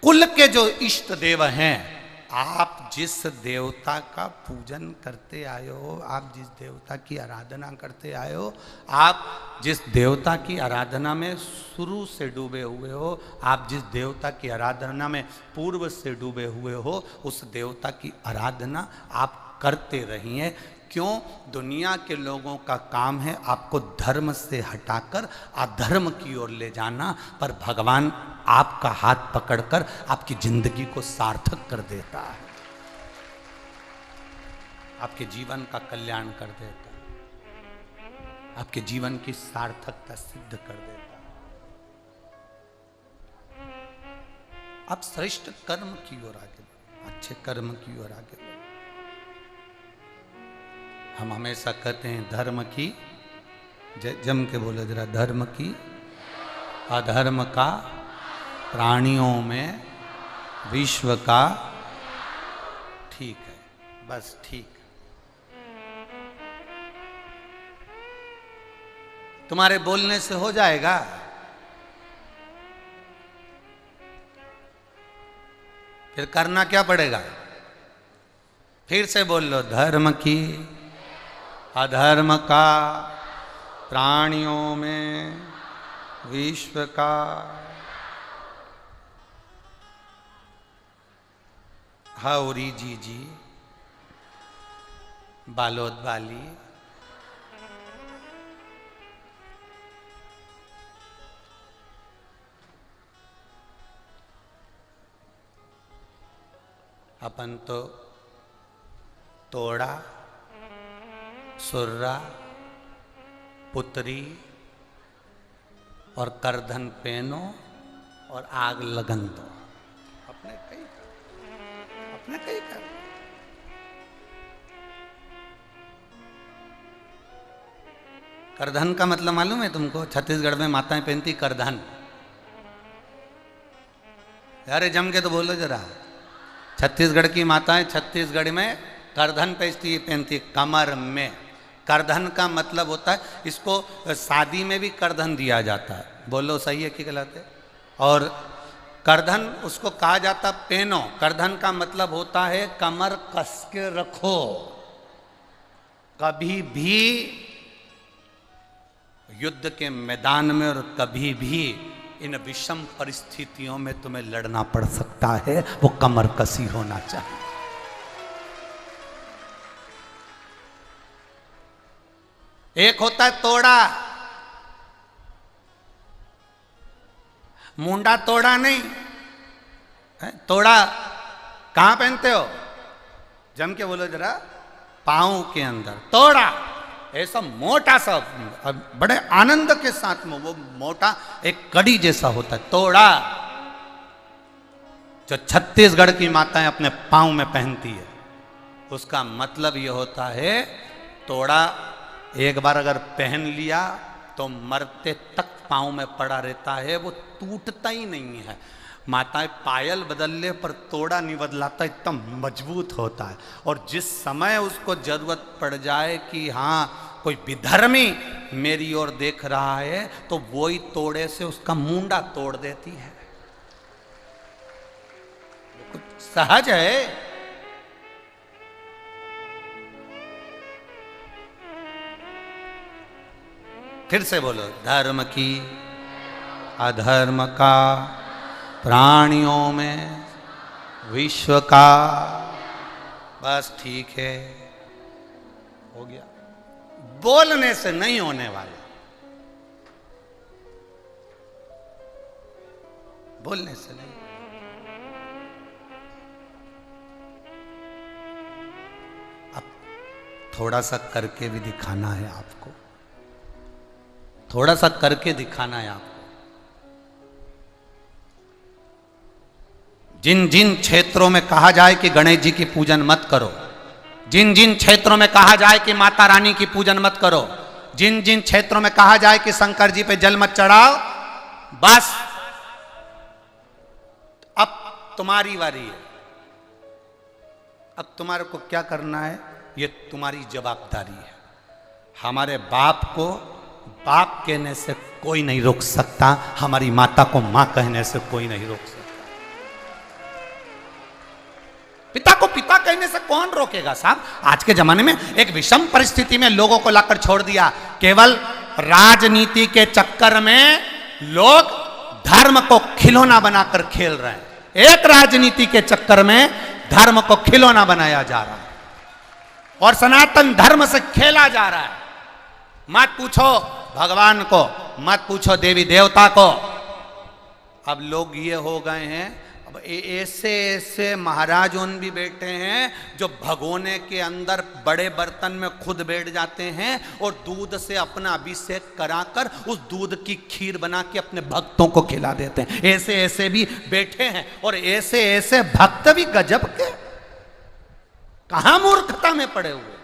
कुल के जो इष्ट देव हैं, आप जिस देवता का पूजन करते आए हो, आप जिस देवता की आराधना करते आए हो, आप जिस देवता की आराधना में शुरू से डूबे हुए हो, आप जिस देवता की आराधना में पूर्व से डूबे हुए हो, उस देवता की आराधना आप करते रहिए। क्यों? दुनिया के लोगों का काम है आपको धर्म से हटाकर अधर्म की ओर ले जाना, पर भगवान आपका हाथ पकड़कर आपकी जिंदगी को सार्थक कर देता है, आपके जीवन का कल्याण कर देता है, आपके जीवन की सार्थकता सिद्ध कर देता है। आप श्रेष्ठ कर्म की ओर आगे बढ़ो, अच्छे कर्म की ओर आगे बढ़ो। हम हमेशा कहते हैं धर्म की, जम के बोले जरा, धर्म की, अधर्म का प्राणियों में विश्व का। ठीक है, बस ठीक। तुम्हारे बोलने से हो जाएगा? फिर करना क्या पड़ेगा? फिर से बोल लो, धर्म की अधर्म का, प्राणियों में विश्व का। हौरी जी बालोद वाली। अपन तो तोड़ा, सुर्रा, पुत्री और करधन पहनो और आग लगन दो। अपने कई कर। करधन का मतलब मालूम है तुमको? छत्तीसगढ़ में माताएं पहनती करधन। अरे जम के तो बोलो जरा। छत्तीसगढ़ की माताएं छत्तीसगढ़ में करधन पहनती कमर में। करधन का मतलब होता है, इसको शादी में भी करधन दिया जाता है। बोलो सही है कि गलत है? और करधन उसको कहा जाता पहनो। करधन का मतलब होता है कमर कस के रखो, कभी भी युद्ध के मैदान में और कभी भी इन विषम परिस्थितियों में तुम्हें लड़ना पड़ सकता है, वो कमर कसी होना चाहिए। एक होता है तोड़ा, मुंडा तोड़ा नहीं है? तोड़ा कहां पहनते हो? जम के बोलो जरा। पांव के अंदर तोड़ा, ऐसा मोटा सा, बड़े आनंद के साथ में वो मोटा एक कड़ी जैसा होता है तोड़ा, जो छत्तीसगढ़ की माताएं अपने पांव में पहनती है। उसका मतलब ये होता है, तोड़ा एक बार अगर पहन लिया तो मरते तक पांव में पड़ा रहता है, वो टूटता ही नहीं है। माताएं पायल बदल ले पर तोड़ा नहीं बदलाता, इतना मजबूत होता है। और जिस समय उसको जरूरत पड़ जाए कि हाँ कोई विधर्मी मेरी ओर देख रहा है, तो वही तोड़े से उसका मुंडा तोड़ देती है। कुछ सहज है। फिर से बोलो, धर्म की अधर्म का, प्राणियों में विश्व का। बस ठीक है, हो गया। बोलने से नहीं होने वाला, बोलने से नहीं। अब थोड़ा सा करके भी दिखाना है आपको, थोड़ा सा करके दिखाना है आपको। जिन जिन क्षेत्रों में कहा जाए कि गणेश जी की पूजन मत करो, जिन जिन क्षेत्रों में कहा जाए कि माता रानी की पूजन मत करो, जिन जिन क्षेत्रों में कहा जाए कि शंकर जी पे जल मत चढ़ाओ, बस अब तुम्हारी बारी है। अब तुम्हारे को क्या करना है, ये तुम्हारी जवाबदारी है। हमारे बाप को बाप कहने से कोई नहीं रोक सकता, हमारी माता को मां कहने से कोई नहीं रोक सकता। पिता को पिता कहने से कौन रोकेगा साहब? आज के जमाने में एक विषम परिस्थिति में लोगों को लाकर छोड़ दिया। केवल राजनीति के चक्कर में लोग धर्म को खिलौना बनाकर खेल रहे हैं। एक राजनीति के चक्कर में धर्म को खिलौना बनाया जा रहा है और सनातन धर्म से खेला जा रहा है। मत पूछो भगवान को, मत पूछो देवी देवता को। अब लोग ये हो गए हैं, अब ऐसे ऐसे महाराज उन भी बैठे हैं जो भगोने के अंदर बड़े बर्तन में खुद बैठ जाते हैं और दूध से अपना अभिषेक कराकर उस दूध की खीर बना के अपने भक्तों को खिला देते हैं। ऐसे ऐसे भी बैठे हैं और ऐसे ऐसे भक्त भी गजब के, कहां मूर्खता में पड़े हुए।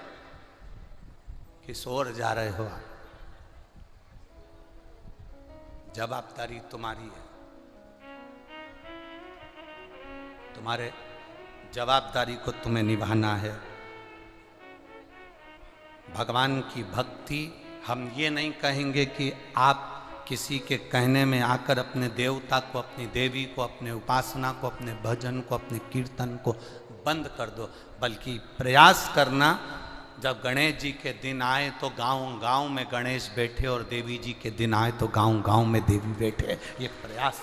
किस ओर जा रहे हो आप? जवाबदारी तुम्हारी है। तुम्हारे जवाबदारी को तुम्हें निभाना है। भगवान की भक्ति, हम ये नहीं कहेंगे कि आप किसी के कहने में आकर अपने देवता को, अपनी देवी को, अपने उपासना को, अपने भजन को, अपने कीर्तन को बंद कर दो, बल्कि प्रयास करना जब गणेश जी के दिन आए तो गांव-गांव में गणेश बैठे और देवी जी के दिन आए तो गांव-गांव में देवी बैठे। ये प्रयास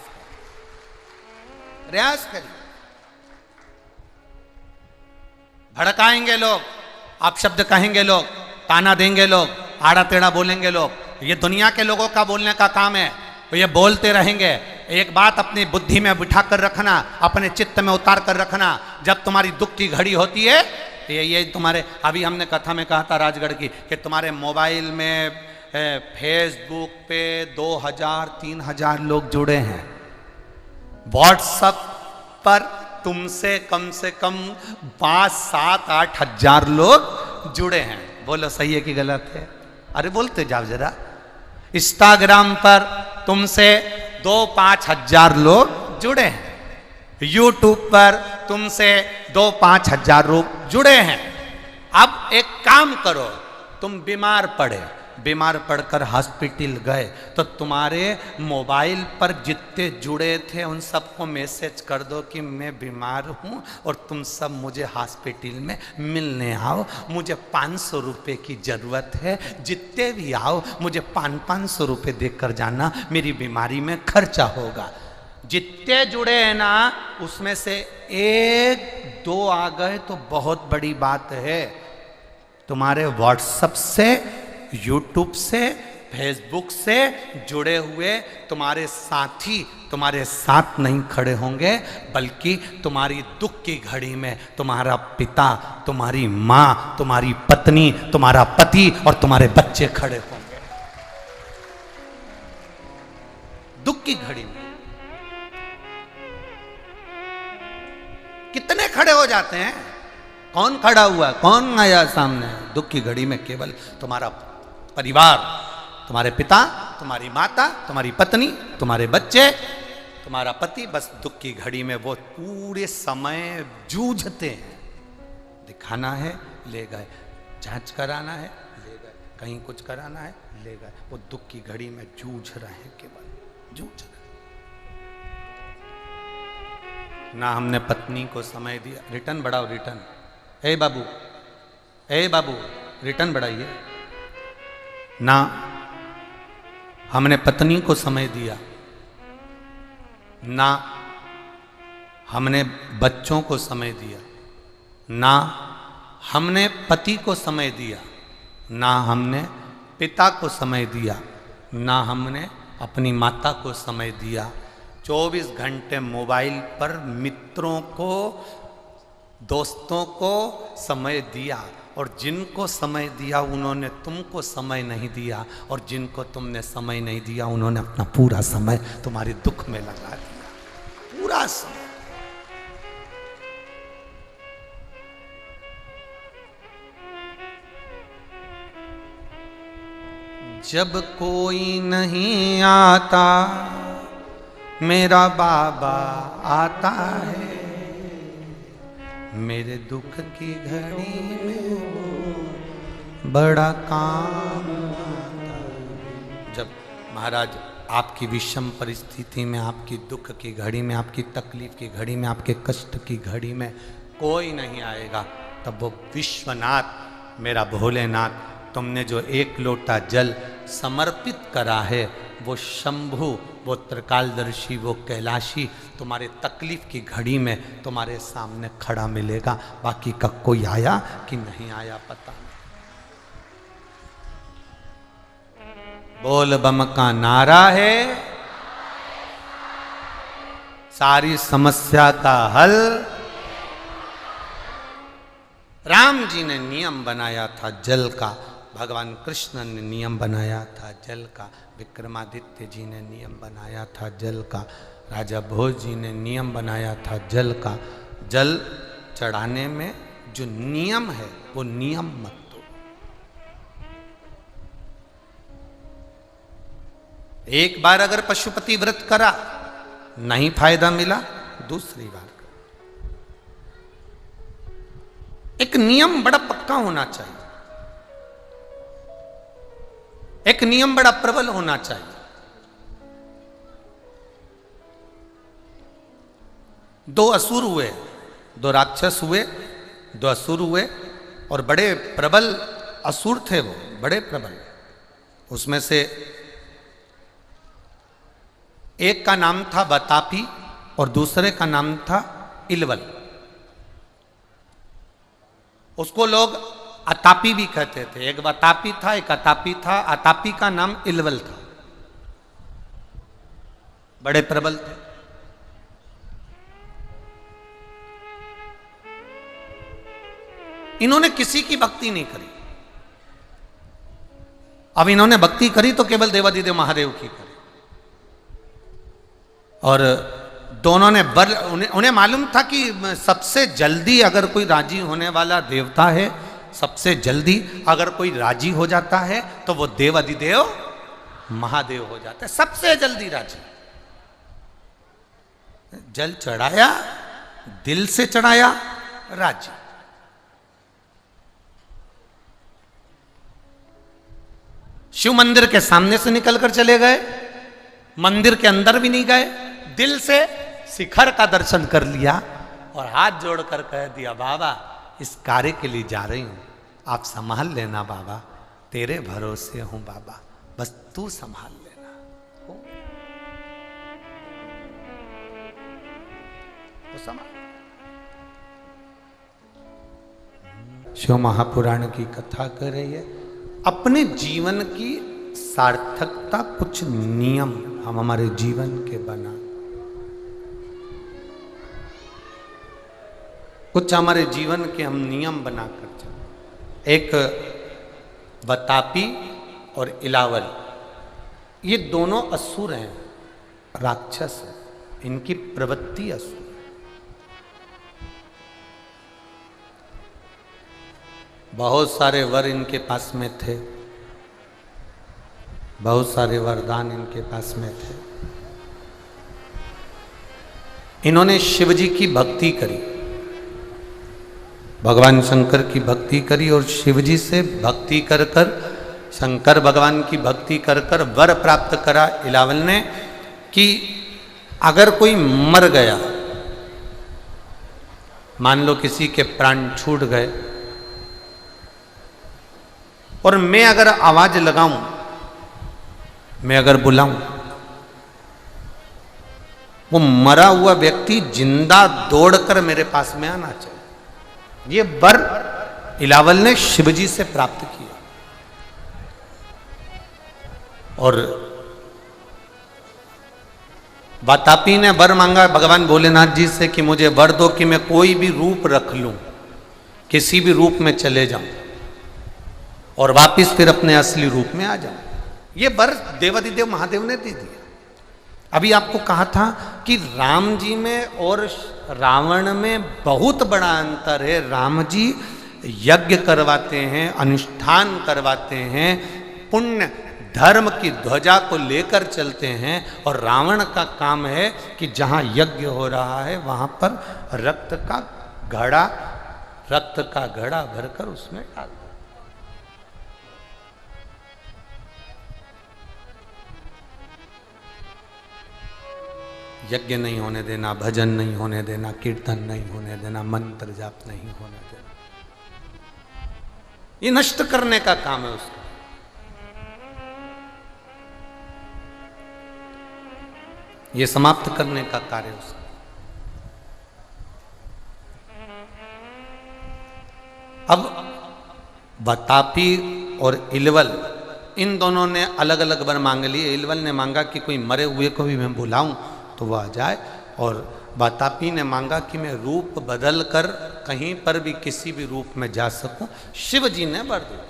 करिए। भड़काएंगे लोग, आप शब्द कहेंगे लोग, ताना देंगे लोग, आड़ा टेढ़ा बोलेंगे लोग, ये दुनिया के लोगों का बोलने का काम है, तो ये बोलते रहेंगे। एक बात अपनी बुद्धि में बिठा कर रखना, अपने चित्त में उतार कर रखना, जब तुम्हारी दुख की घड़ी होती है, ये तुम्हारे, अभी हमने कथा में कहा था राजगढ़ की, कि तुम्हारे मोबाइल में फेसबुक पे 2000-3000 लोग जुड़े हैं, व्हाट्सएप पर तुमसे कम से कम 5-7-8 हजार लोग जुड़े हैं। बोलो सही है कि गलत है? अरे बोलते जाओ जरा। इंस्टाग्राम पर तुमसे 2-5 हजार लोग जुड़े हैं, यूट्यूब पर तुमसे 2-5 हजार लोग जुड़े हैं। अब एक काम करो, तुम बीमार पड़कर हॉस्पिटल गए तो तुम्हारे मोबाइल पर जितने जुड़े थे उन सबको मैसेज कर दो कि मैं बीमार हूँ और तुम सब मुझे हॉस्पिटल में मिलने आओ, मुझे 500 रुपये की ज़रूरत है, जितने भी आओ मुझे 500 रुपये देकर जाना, मेरी बीमारी में खर्चा होगा। जितने जुड़े हैं ना, उसमें से 1-2 आ गए तो बहुत बड़ी बात है। तुम्हारे व्हाट्सएप से, यूट्यूब से, फेसबुक से जुड़े हुए तुम्हारे साथी तुम्हारे साथ नहीं खड़े होंगे, बल्कि तुम्हारी दुख की घड़ी में तुम्हारा पिता, तुम्हारी माँ, तुम्हारी पत्नी, तुम्हारा पति और तुम्हारे बच्चे खड़े होंगे। दुख की घड़ी में कितने खड़े हो जाते हैं? कौन खड़ा हुआ, कौन आया सामने? दुख की घड़ी में केवल तुम्हारा परिवार, तुम्हारे पिता, तुम्हारी माता, तुम्हारी पत्नी, तुम्हारे बच्चे, तुम्हारा पति, बस दुख की घड़ी में वो पूरे समय जूझते हैं। दिखाना है, ले गए, जांच कराना है, ले गए, कहीं कुछ कराना है, ले गए। वो दुख की घड़ी में जूझ रहे हैं, केवल जूझ रहे। ना हमने पत्नी को समय दिया, रिटर्न बढ़ाओ, रिटर्न, ए बाबू रिटर्न बढ़ाइए। ना हमने पत्नी को समय दिया, ना हमने बच्चों को समय दिया, ना हमने पति को समय दिया, ना हमने पिता को समय दिया, ना हमने अपनी माता को समय दिया। 24 घंटे मोबाइल पर मित्रों को, दोस्तों को समय दिया, और जिनको समय दिया उन्होंने तुमको समय नहीं दिया, और जिनको तुमने समय नहीं दिया उन्होंने अपना पूरा समय तुम्हारे दुख में लगा दिया, पूरा समय। जब कोई नहीं आता मेरा बाबा आता है, मेरे दुख की घड़ी में बड़ा काम आता है। जब महाराज आपकी विषम परिस्थिति में, आपकी दुख की घड़ी में, आपकी तकलीफ की घड़ी में, आपके कष्ट की घड़ी में कोई नहीं आएगा, तब वो विश्वनाथ, मेरा भोलेनाथ, तुमने जो 1 लोटा जल समर्पित करा है, वो शंभु, वो त्रिकालदर्शी, वो कैलाशी तुम्हारे तकलीफ की घड़ी में तुम्हारे सामने खड़ा मिलेगा। बाकी का कोई आया कि नहीं आया पता नहीं। बोल बम का नारा है, सारी समस्या का हल। राम जी ने नियम बनाया था जल का, भगवान कृष्ण ने नियम बनाया था जल का, विक्रमादित्य जी ने नियम बनाया था जल का, राजा भोज जी ने नियम बनाया था जल का। जल चढ़ाने में जो नियम है वो नियम मत दो। एक बार अगर पशुपति व्रत करा, नहीं फायदा मिला, दूसरी बार करो। एक नियम बड़ा पक्का होना चाहिए, एक नियम बड़ा प्रबल होना चाहिए। दो असुर हुए, दो राक्षस हुए, दो असुर हुए, और बड़े प्रबल असुर थे वो, बड़े प्रबल। उसमें से एक का नाम था बतापी और दूसरे का नाम था इलवल। उसको लोग अतापी भी कहते थे। एक बतापी था, एक अतापी था। अतापी का नाम इलवल था। बड़े प्रबल थे। इन्होंने किसी की भक्ति नहीं करी। अब इन्होंने भक्ति करी तो केवल देवाधिदेव महादेव की करी। और दोनों ने उन्हें मालूम था कि सबसे जल्दी अगर कोई राजी होने वाला देवता है, सबसे जल्दी अगर कोई राजी हो जाता है तो वो देवाधिदेव महादेव हो जाता है। सबसे जल्दी राजी। जल चढ़ाया, दिल से चढ़ाया, राजी। शिव मंदिर के सामने से निकलकर चले गए, मंदिर के अंदर भी नहीं गए, दिल से शिखर का दर्शन कर लिया और हाथ जोड़कर कह दिया, बाबा इस कार्य के लिए जा रही हूं, आप संभाल लेना बाबा, तेरे भरोसे हूं बाबा, बस तू संभाल लेना। तो संभाल। शिव महापुराण की कथा कर रही है। अपने जीवन की सार्थकता कुछ नियम हम हमारे जीवन के बना, कुछ हमारे जीवन के हम नियम बनाकर चले। एक बतापी और इलावल, ये दोनों असुर हैं, राक्षस हैं। इनकी प्रवृत्ति असुर। बहुत सारे वर इनके पास में थे, बहुत सारे वरदान इनके पास में थे। इन्होंने शिव जी की भक्ति करी, भगवान शंकर की भक्ति करी, और शिव जी से भक्ति कर कर, शंकर भगवान की भक्ति कर कर वर प्राप्त करा इलावल ने कि अगर कोई मर गया, मान लो किसी के प्राण छूट गए, और मैं अगर आवाज लगाऊं, मैं अगर बुलाऊं, वो मरा हुआ व्यक्ति जिंदा दौड़कर मेरे पास में आना चाहिए। ये वर इलावल ने शिवजी से प्राप्त किया। और वातापी ने वर मांगा भगवान भोलेनाथ जी से कि मुझे वर दो कि मैं कोई भी रूप रख लूं, किसी भी रूप में चले जाऊं और वापिस फिर अपने असली रूप में आ जाऊं। ये वर देवाधिदेव महादेव ने दे दिया। अभी आपको कहा था कि राम जी में और रावण में बहुत बड़ा अंतर है। राम जी यज्ञ करवाते हैं, अनुष्ठान करवाते हैं, पुण्य धर्म की ध्वजा को लेकर चलते हैं, और रावण का काम है कि जहां यज्ञ हो रहा है वहां पर रक्त का घड़ा भरकर उसमें डाल दो। यज्ञ नहीं होने देना, भजन नहीं होने देना, कीर्तन नहीं होने देना, मंत्र जाप नहीं होने देना, ये नष्ट करने का काम है उसका। ये समाप्त करने का कार्य उसका। अब बतापी और इलवल, इन दोनों ने अलग अलग वर मांग लिए। इलवल ने मांगा कि कोई मरे हुए को भी मैं बुलाऊं तो वह आ जाए, और बतापी ने मांगा कि मैं रूप बदल कर कहीं पर भी किसी भी रूप में जा सकूं। शिव जी ने वर दिया।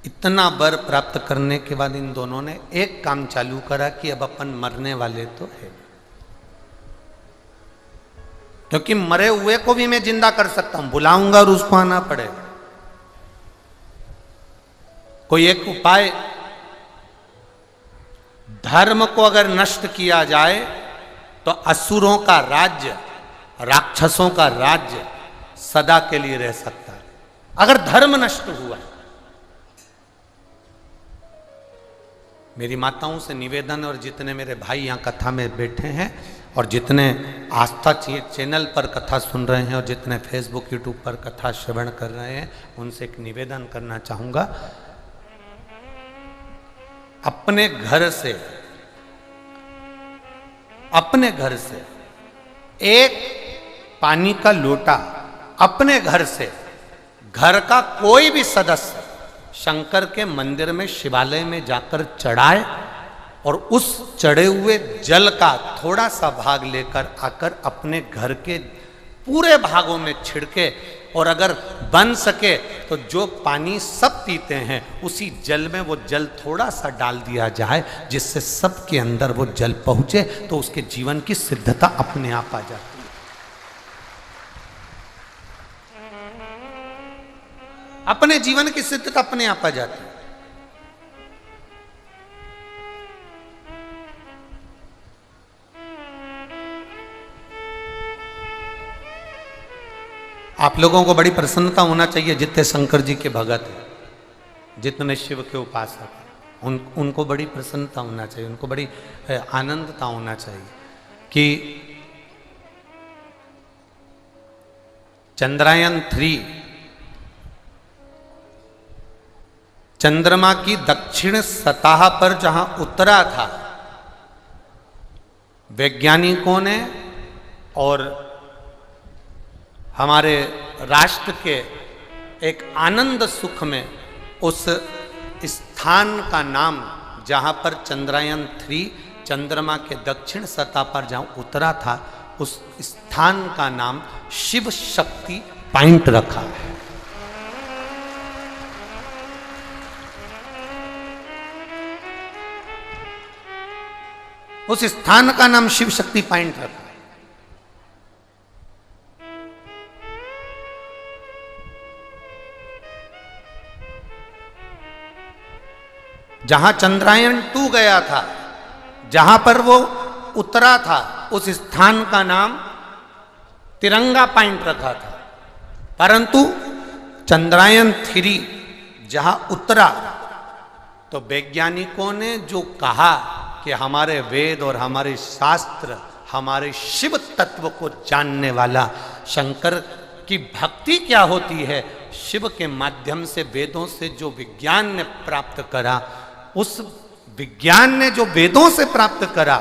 इतना वर प्राप्त करने के बाद इन दोनों ने एक काम चालू करा कि अब अपन मरने वाले तो है, क्योंकि मरे हुए को भी मैं जिंदा कर सकता हूं, बुलाऊंगा और उसको आना पड़ेगा। कोई एक उपाय धर्म को अगर नष्ट किया जाए तो असुरों का राज्य, राक्षसों का राज्य सदा के लिए रह सकता है। अगर धर्म नष्ट हुआ, मेरी माताओं से निवेदन, और जितने मेरे भाई यहाँ कथा में बैठे हैं और जितने आस्था चैनल पर कथा सुन रहे हैं और जितने फेसबुक यूट्यूब पर कथा श्रवण कर रहे हैं, उनसे एक निवेदन करना चाहूँगा। अपने घर से एक पानी का लोटा अपने घर से, घर का कोई भी सदस्य शंकर के मंदिर में, शिवालय में जाकर चढ़ाए और उस चढ़े हुए जल का थोड़ा सा भाग लेकर आकर अपने घर के पूरे भागों में छिड़के, और अगर बन सके तो जो पानी सब पीते हैं उसी जल में वो जल थोड़ा सा डाल दिया जाए, जिससे सबके अंदर वो जल पहुंचे, तो उसके जीवन की सिद्धता अपने आप आ जाती है। अपने जीवन की सिद्धता अपने आप आ जाती है। आप लोगों को बड़ी प्रसन्नता होना चाहिए, जितने शंकर जी के भगत हैं, जितने शिव के उपासक हैं, उनको बड़ी प्रसन्नता होना चाहिए, उनको बड़ी आनंदता होना चाहिए कि चंद्रयान-3 चंद्रमा की दक्षिण सतह पर जहां उतरा था, वैज्ञानिकों ने और हमारे राष्ट्र के एक आनंद सुख में उस स्थान का नाम, जहां पर चंद्रयान-3 चंद्रमा के दक्षिण सतह पर जहां उतरा था, उस स्थान का नाम शिव शक्ति पॉइंट रखा है। उस स्थान का नाम शिव शक्ति पॉइंट रखा है। जहां चंद्रयान-2 गया था, जहां पर वो उतरा था, उस स्थान का नाम तिरंगा पॉइंट रखा था। परंतु चंद्रयान-3 जहां उतरा तो वैज्ञानिकों ने जो कहा कि हमारे वेद और हमारे शास्त्र हमारे शिव तत्व को जानने वाला, शंकर की भक्ति क्या होती है, शिव के माध्यम से, वेदों से जो विज्ञान ने प्राप्त करा, उस विज्ञान ने जो वेदों से प्राप्त करा,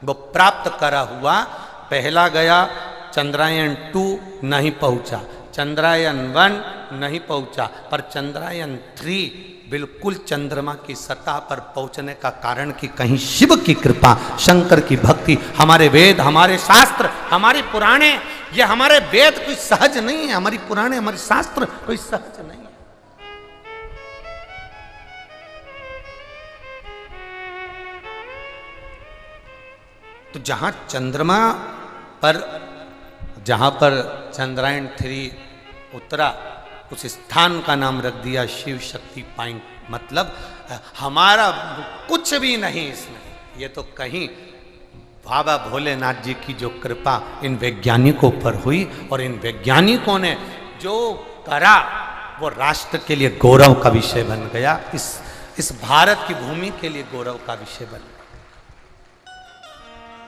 वो प्राप्त करा हुआ पहला गया, चंद्रयान-2 नहीं पहुंचा, चंद्रयान-1 नहीं पहुंचा, पर चंद्रयान-3 बिल्कुल चंद्रमा की सतह पर पहुंचने का कारण कि कहीं शिव की कृपा, शंकर की भक्ति, हमारे वेद, हमारे शास्त्र, हमारी पुराणे, ये हमारे वेद कोई सहज नहीं है, हमारी पुराणे, हमारे शास्त्र कोई सहज नहीं है। तो जहां चंद्रमा पर, जहां पर चंद्रयान-3 उतरा, उस स्थान का नाम रख दिया शिव शक्ति पॉइंट। मतलब हमारा कुछ भी नहीं इसमें, ये तो कहीं बाबा भोलेनाथ जी की जो कृपा इन वैज्ञानिकों पर हुई, और इन वैज्ञानिकों ने जो करा वो राष्ट्र के लिए गौरव का विषय बन गया, इस भारत की भूमि के लिए गौरव का विषय बन गया।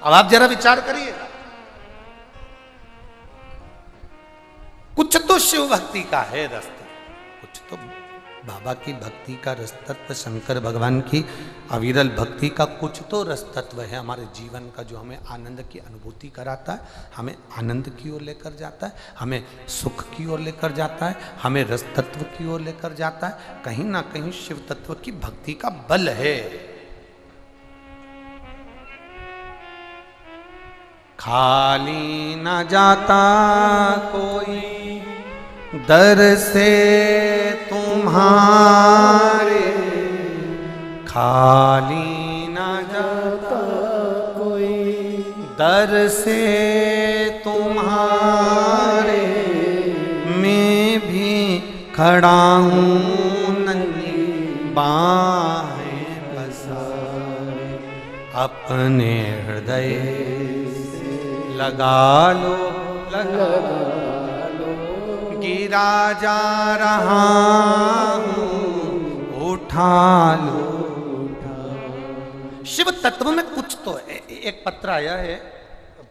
अब आप जरा विचार करिएगा, कुछ तो शिव भक्ति का है रास्ता, कुछ तो बाबा की भक्ति का रसतत्व, शंकर भगवान की अविरल भक्ति का कुछ तो रसतत्व है हमारे जीवन का, जो हमें आनंद की अनुभूति कराता है, हमें आनंद की ओर लेकर जाता है, हमें सुख की ओर लेकर जाता है, हमें रसतत्व की ओर लेकर जाता है। कहीं ना कहीं शिव तत्व की भक्ति का बल है। खाली न जाता कोई दर से तुम्हारे, खाली न जाता कोई दर से तुम्हारे, मैं भी खड़ा हूँ नंगी बाहें पसारे। अपने हृदय लगा लो, लगा लो, गिरा जा रहा हूँ उठा लो। शिव तत्व में कुछ तो है। एक पत्र आया है,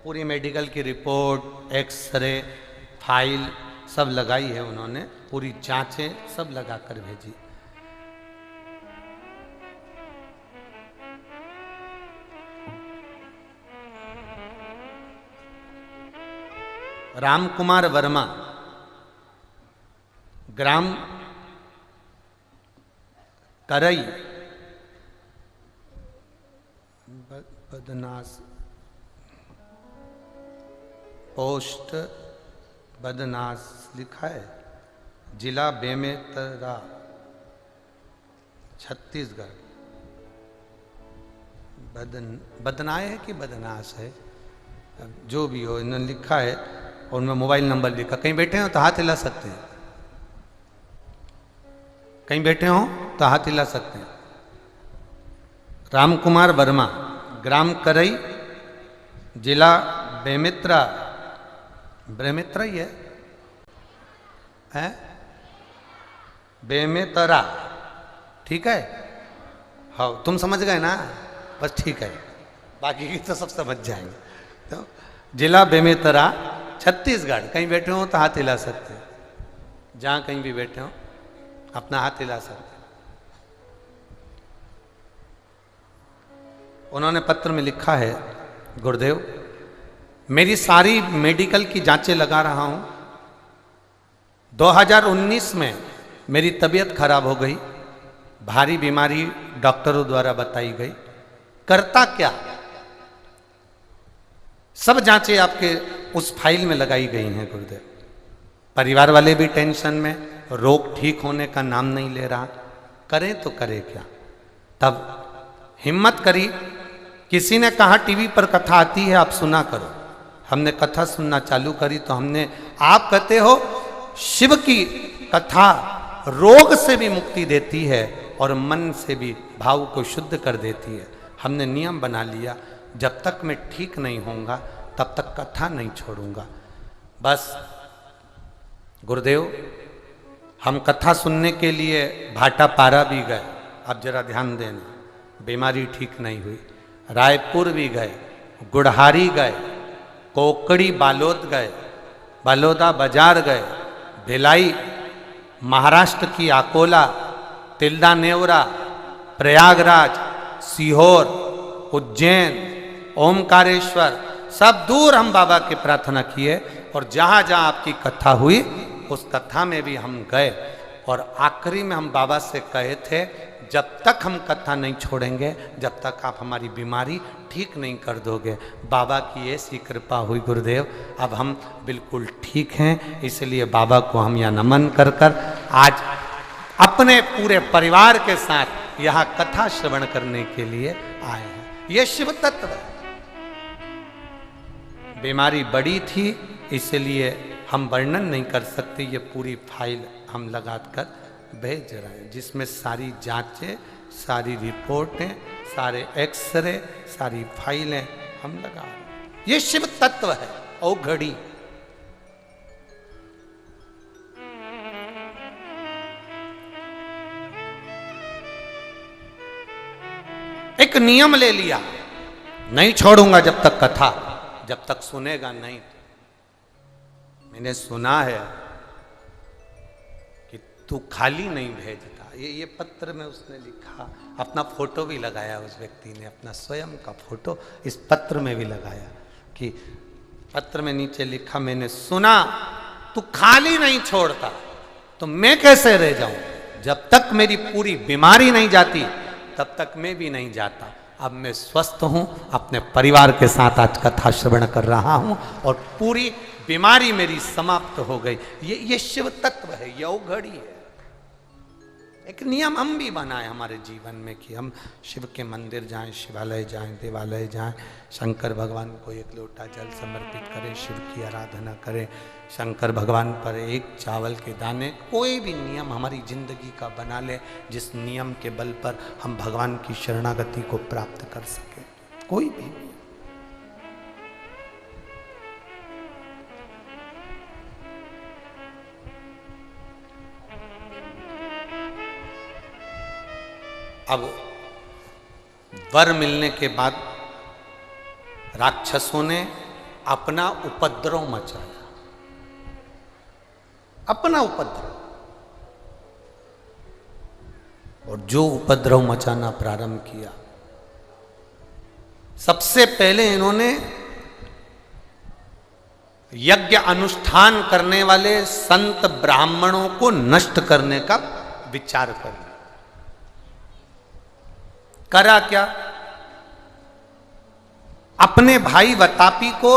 पूरी मेडिकल की रिपोर्ट, एक्सरे, फाइल सब लगाई है उन्होंने, पूरी जांचें सब लगा कर भेजी। राम कुमार वर्मा, ग्राम करई, बदनास, पोस्ट बदनास लिखा है, जिला बेमेतरा, छत्तीसगढ़। बदनाए है कि बदनास है, जो भी हो, इन्होंने लिखा है और उनमें मोबाइल नंबर लिखा। कहीं बैठे हो तो हाथ हिला सकते हैं, कहीं बैठे हो तो हाथ हिला सकते हैं। राम कुमार वर्मा, ग्राम करई, जिला बेमेतरा, बेमेतरा ही है? बेमेतरा, ठीक है? हाँ, तुम समझ गए ना, बस ठीक है, बाकी की तो सब समझ जाएंगे। तो जिला बेमेतरा, छत्तीसगढ़। कहीं बैठे हो तो हाथ हिला सकते हैं, जहाँ कहीं भी बैठे हो अपना हाथ हिला सकते हैं। उन्होंने पत्र में लिखा है, गुरुदेव मेरी सारी मेडिकल की जांचें लगा रहा हूं। 2019 में मेरी तबीयत खराब हो गई, भारी बीमारी डॉक्टरों द्वारा बताई गई। करता क्या? सब जांचें आपके उस फाइल में लगाई गई हैं गुरुदेव। परिवार वाले भी टेंशन में, रोग ठीक होने का नाम नहीं ले रहा, करें तो करें क्या? तब हिम्मत करी, किसी ने कहा टीवी पर कथा आती है, आप सुना करो। हमने कथा सुनना चालू करी तो हमने, आप कहते हो शिव की कथा रोग से भी मुक्ति देती है और मन से भी भाव को शुद्ध कर देती है। हमने नियम बना लिया, जब तक मैं ठीक नहीं होऊंगा तब तक कथा नहीं छोड़ूंगा। बस गुरुदेव, हम कथा सुनने के लिए भाटापारा भी गए, अब जरा ध्यान देना, बीमारी ठीक नहीं हुई। रायपुर भी गए, गुड़हारी गए, कोकड़ी बालोद गए, बलौदा बाजार गए, भिलाई, महाराष्ट्र की अकोला, तिल्दा नेवरा, प्रयागराज, सीहोर, उज्जैन, ओमकारेश्वर, सब दूर हम बाबा की प्रार्थना किए और जहाँ जहाँ आपकी कथा हुई उस कथा में भी हम गए। और आखिरी में हम बाबा से कहे थे, जब तक हम कथा नहीं छोड़ेंगे, जब तक आप हमारी बीमारी ठीक नहीं कर दोगे। बाबा की ऐसी कृपा हुई गुरुदेव, अब हम बिल्कुल ठीक हैं। इसलिए बाबा को हम यहाँ नमन कर कर आज अपने पूरे परिवार के साथ यहाँ कथा श्रवण करने के लिए आए हैं। ये शिव तत्व है। बीमारी बड़ी थी, इसलिए हम वर्णन नहीं कर सकते। ये पूरी फाइल हम लगा कर भेज रहे हैं, जिसमें सारी जांचें, सारी रिपोर्टें, सारे एक्सरे, सारी फाइलें हम लगा रहे हैं। ये शिव तत्व है। ओ घड़ी, एक नियम ले लिया, नहीं छोड़ूंगा जब तक कथा, जब तक सुनेगा नहीं। मैंने सुना है कि तू खाली नहीं भेजता। ये पत्र में उसने लिखा, अपना फोटो भी लगाया उस व्यक्ति ने, अपना स्वयं का फोटो इस पत्र में भी लगाया कि पत्र में नीचे लिखा, मैंने सुना तू खाली नहीं छोड़ता, तो मैं कैसे रह जाऊं? जब तक मेरी पूरी बीमारी नहीं जाती तब तक मैं भी नहीं जाता। अब मैं स्वस्थ हूं, अपने परिवार के साथ आज कथा श्रवण कर रहा हूं और पूरी बीमारी मेरी समाप्त हो गई। ये शिव तत्व है, ये औघड़ी है। एक नियम हम भी बनाए हमारे जीवन में कि हम शिव के मंदिर जाएं, शिवालय जाएं, देवालय जाएं, शंकर भगवान को एक लोटा जल समर्पित करें, शिव की आराधना करें, शंकर भगवान पर एक चावल के दाने, कोई भी नियम हमारी जिंदगी का बना ले, जिस नियम के बल पर हम भगवान की शरणागति को प्राप्त कर सकें। कोई भी। अब वर मिलने के बाद राक्षसों ने अपना उपद्रव मचाया, अपना उपद्रव। और जो उपद्रव मचाना प्रारंभ किया, सबसे पहले इन्होंने यज्ञ अनुष्ठान करने वाले संत ब्राह्मणों को नष्ट करने का विचार कर लिया। करा क्या? अपने भाई वतापी को,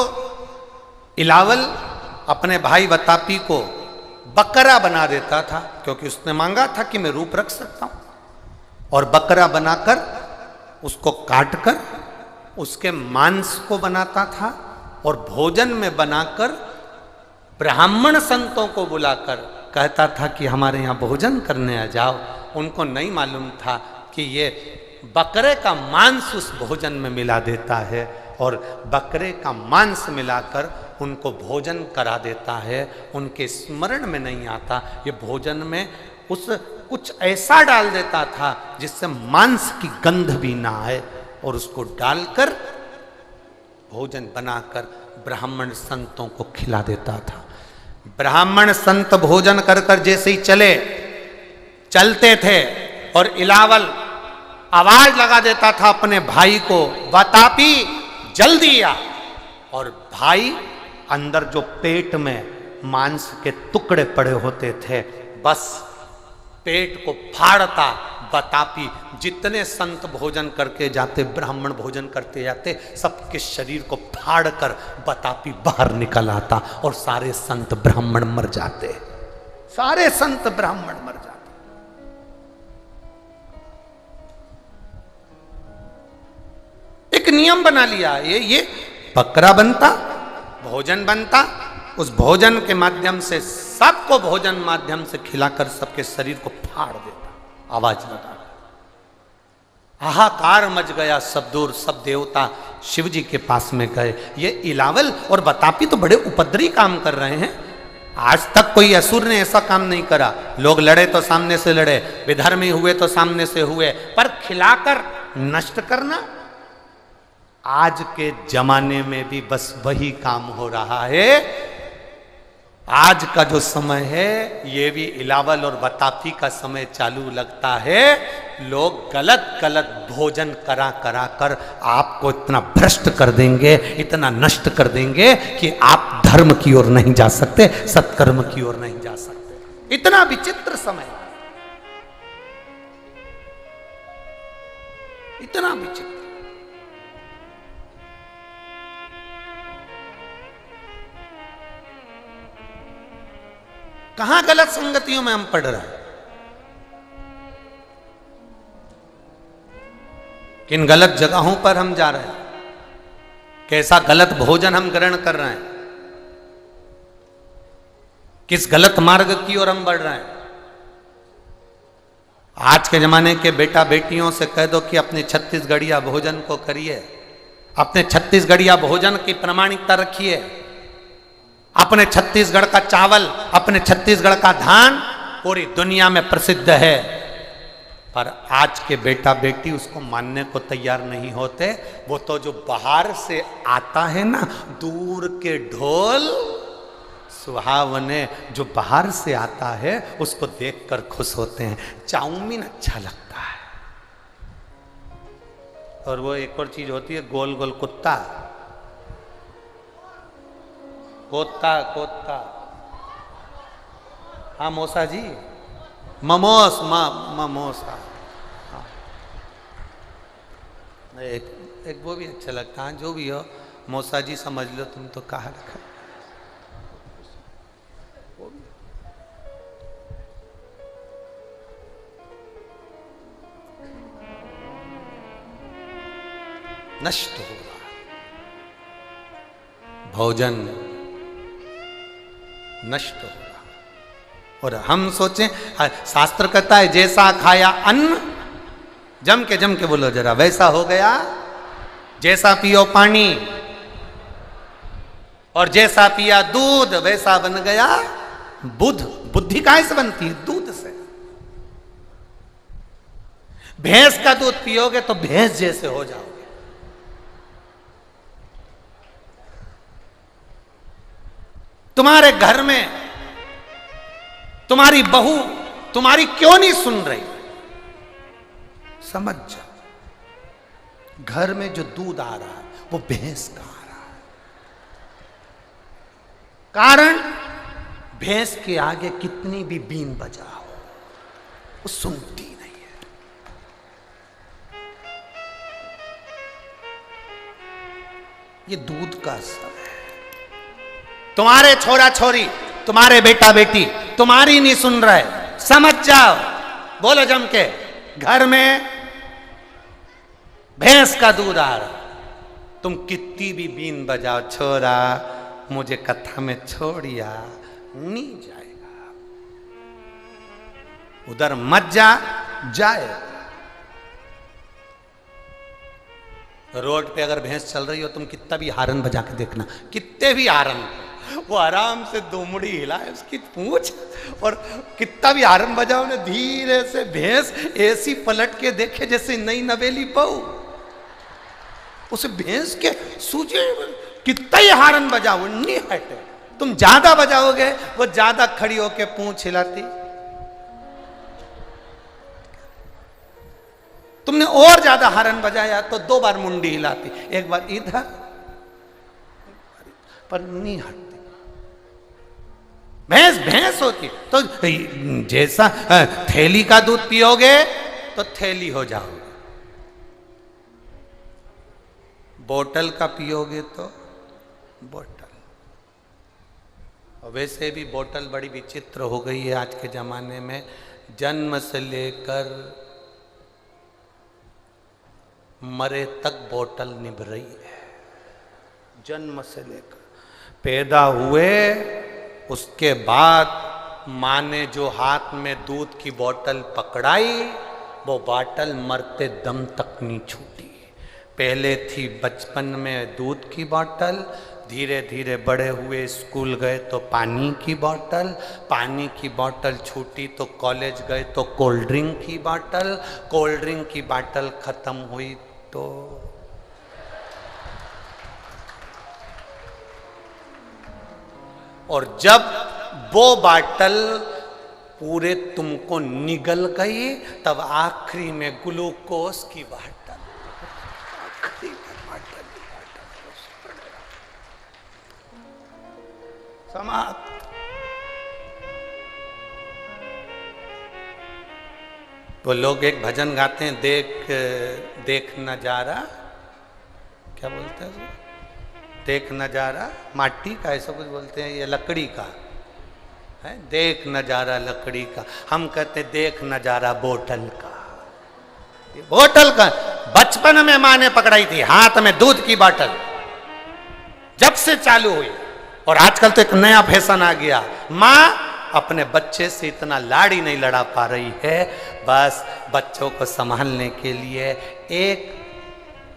इलावल अपने भाई वतापी को बकरा बना देता था, क्योंकि उसने मांगा था कि मैं रूप रख सकता हूं, और बकरा बनाकर उसको काटकर उसके मांस को बनाता था और भोजन में बनाकर ब्राह्मण संतों को बुलाकर कहता था कि हमारे यहाँ भोजन करने आ जाओ। उनको नहीं मालूम था कि ये बकरे का मांस उस भोजन में मिला देता है और बकरे का मांस मिलाकर उनको भोजन करा देता है। उनके स्मरण में नहीं आता, ये भोजन में उस कुछ ऐसा डाल देता था जिससे मांस की गंध भी ना आए, और उसको डालकर भोजन बनाकर ब्राह्मण संतों को खिला देता था। ब्राह्मण संत भोजन कर कर जैसे ही चलते थे और इलावल आवाज लगा देता था अपने भाई को, वतापी जल्दी आ। और भाई अंदर जो पेट में मांस के टुकड़े पड़े होते थे, बस पेट को फाड़ता वतापी। जितने संत भोजन करके जाते, ब्राह्मण भोजन करते जाते, सबके शरीर को फाड़कर वतापी बाहर निकल आता और सारे संत ब्राह्मण मर जाते, सारे संत ब्राह्मण मर जाते। एक नियम बना लिया, ये बकरा बनता, भोजन बनता, उस भोजन के माध्यम से सबको भोजन माध्यम से खिलाकर सबके शरीर को फाड़ देता, आवाज लगा। हाहाकार मच गया, सब दूर, सब देवता शिव जी के पास में गए। ये इलावल और वतापी तो बड़े उपद्रवी काम कर रहे हैं, आज तक कोई असुर ने ऐसा काम नहीं करा। लोग लड़े तो सामने से लड़े, विधर्मी हुए तो सामने से हुए, पर खिलाकर नष्ट करना, आज के जमाने में भी बस वही काम हो रहा है। आज का जो समय है, ये भी इलावल और वतापी का समय चालू लगता है। लोग गलत गलत भोजन करा करा कर आपको इतना भ्रष्ट कर देंगे, इतना नष्ट कर देंगे कि आप धर्म की ओर नहीं जा सकते, सत्कर्म की ओर नहीं जा सकते। इतना विचित्र समय, इतना विचित्र। कहां गलत संगतियों में हम पड़ रहे हैं, किन गलत जगहों पर हम जा रहे हैं, कैसा गलत भोजन हम ग्रहण कर रहे हैं, किस गलत मार्ग की ओर हम बढ़ रहे हैं। आज के जमाने के बेटा बेटियों से कह दो कि अपने छत्तीसगढ़िया भोजन को करिए, अपने छत्तीसगढ़िया भोजन की प्रामाणिकता रखिए, अपने छत्तीसगढ़ का चावल, अपने छत्तीसगढ़ का धान पूरी दुनिया में प्रसिद्ध है। पर आज के बेटा बेटी उसको मानने को तैयार नहीं होते। वो तो जो बाहर से आता है ना, दूर के ढोल सुहावने, जो बाहर से आता है उसको देखकर खुश होते हैं। चाउमीन अच्छा लगता है, और वो एक और चीज होती है गोल गोल कुत्ता, कोत्ता कोत्ता, हाँ मौसा जी, ममोस, ममोसा, हाँ। एक वो भी अच्छा लगता है। जो भी हो मौसा जी समझ लो, तुम तो कहा रखा। नष्ट हो रहा भोजन, नष्ट हो रहा। और हम सोचें, शास्त्र कहता है जैसा खाया अन्न, जम के बोलो जरा, वैसा हो गया जैसा पियो पानी और जैसा पिया दूध वैसा बन गया बुध। बुद्धि काहे से बनती है? दूध से। भैंस का दूध पियोगे तो भैंस जैसे हो जाओगे। तुम्हारे घर में तुम्हारी बहू तुम्हारी क्यों नहीं सुन रही? समझ जाओ, घर में जो दूध आ रहा है वो भैंस का आ रहा है। कारण भैंस के आगे कितनी भी बीन बजाओ वो सुनती नहीं है। ये दूध का असर है। तुम्हारे छोरा छोरी तुम्हारे बेटा बेटी तुम्हारी नहीं सुन रहे, समझ जाओ। बोलो जम के, घर में भैंस का दूध आ रहा, तुम कितनी भी बीन बजाओ, छोरा मुझे कथा में छोड़िया, नहीं जाएगा। उधर मत जा, जाएगा। रोड पे अगर भैंस चल रही हो, तुम कितना भी हारन बजा के देखना, कितने भी हारन, वो आराम से दुमड़ी हिलाए उसकी पूंछ, और कितना भी हारन बजाओ ने धीरे से, भैंस ऐसी पलट के देखे जैसे नई नवेली बहू। उसे भैंस के सूझे, कितना ही हारन बजाओ नहीं हटे। तुम ज्यादा बजाओगे वो ज्यादा खड़ी होके पूंछ हिलाती। तुमने और ज्यादा हारन बजाया तो 2 बार मुंडी हिलाती, एक बार इधर, पर नहीं हटती। भैंस भैंस होती। तो जैसा थैली का दूध पियोगे तो थैली हो जाओगे, बोतल का पियोगे तो बोतल। और वैसे भी बोतल बड़ी विचित्र हो गई है आज के जमाने में। जन्म से लेकर मरे तक बोतल निभ रही है। जन्म से लेकर पैदा हुए उसके बाद माँ ने जो हाथ में दूध की बोतल पकड़ाई, वो बोतल मरते दम तक नहीं छूटी। पहले थी बचपन में दूध की बोतल, धीरे धीरे बड़े हुए स्कूल गए तो पानी की बोतल, पानी की बोतल छूटी तो कॉलेज गए तो कोल्ड ड्रिंक की बोतल, कोल्ड ड्रिंक की बोतल खत्म हुई तो और जब वो बोतल पूरे तुमको निगल गई तब आखिरी में ग्लूकोज की बोतल, समाप्त। वो लोग एक भजन गाते हैं, देख नजारा, क्या बोलते हैं, देख नजारा माटी का, ऐसा कुछ बोलते हैं, ये लकड़ी का है, देख नजारा लकड़ी का। हम कहते देख नजारा बोतल का। ये बोतल का बचपन में माँ ने पकड़ाई थी हाथ में दूध की बोतल, जब से चालू हुई। और आजकल तो एक नया फैशन आ गया, माँ अपने बच्चे से इतना लाड़ी नहीं लड़ा पा रही है, बस बच्चों को संभालने के लिए एक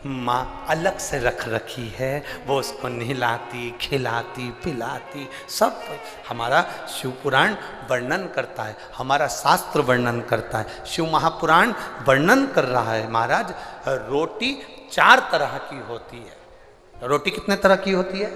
माँ अलग से रख रखी है, वो उसको नहलाती खिलाती पिलाती सब। हमारा शिव पुराण वर्णन करता है, हमारा शास्त्र वर्णन करता है, शिव महापुराण वर्णन कर रहा है। महाराज रोटी 4 तरह की होती है। रोटी कितने तरह की होती है?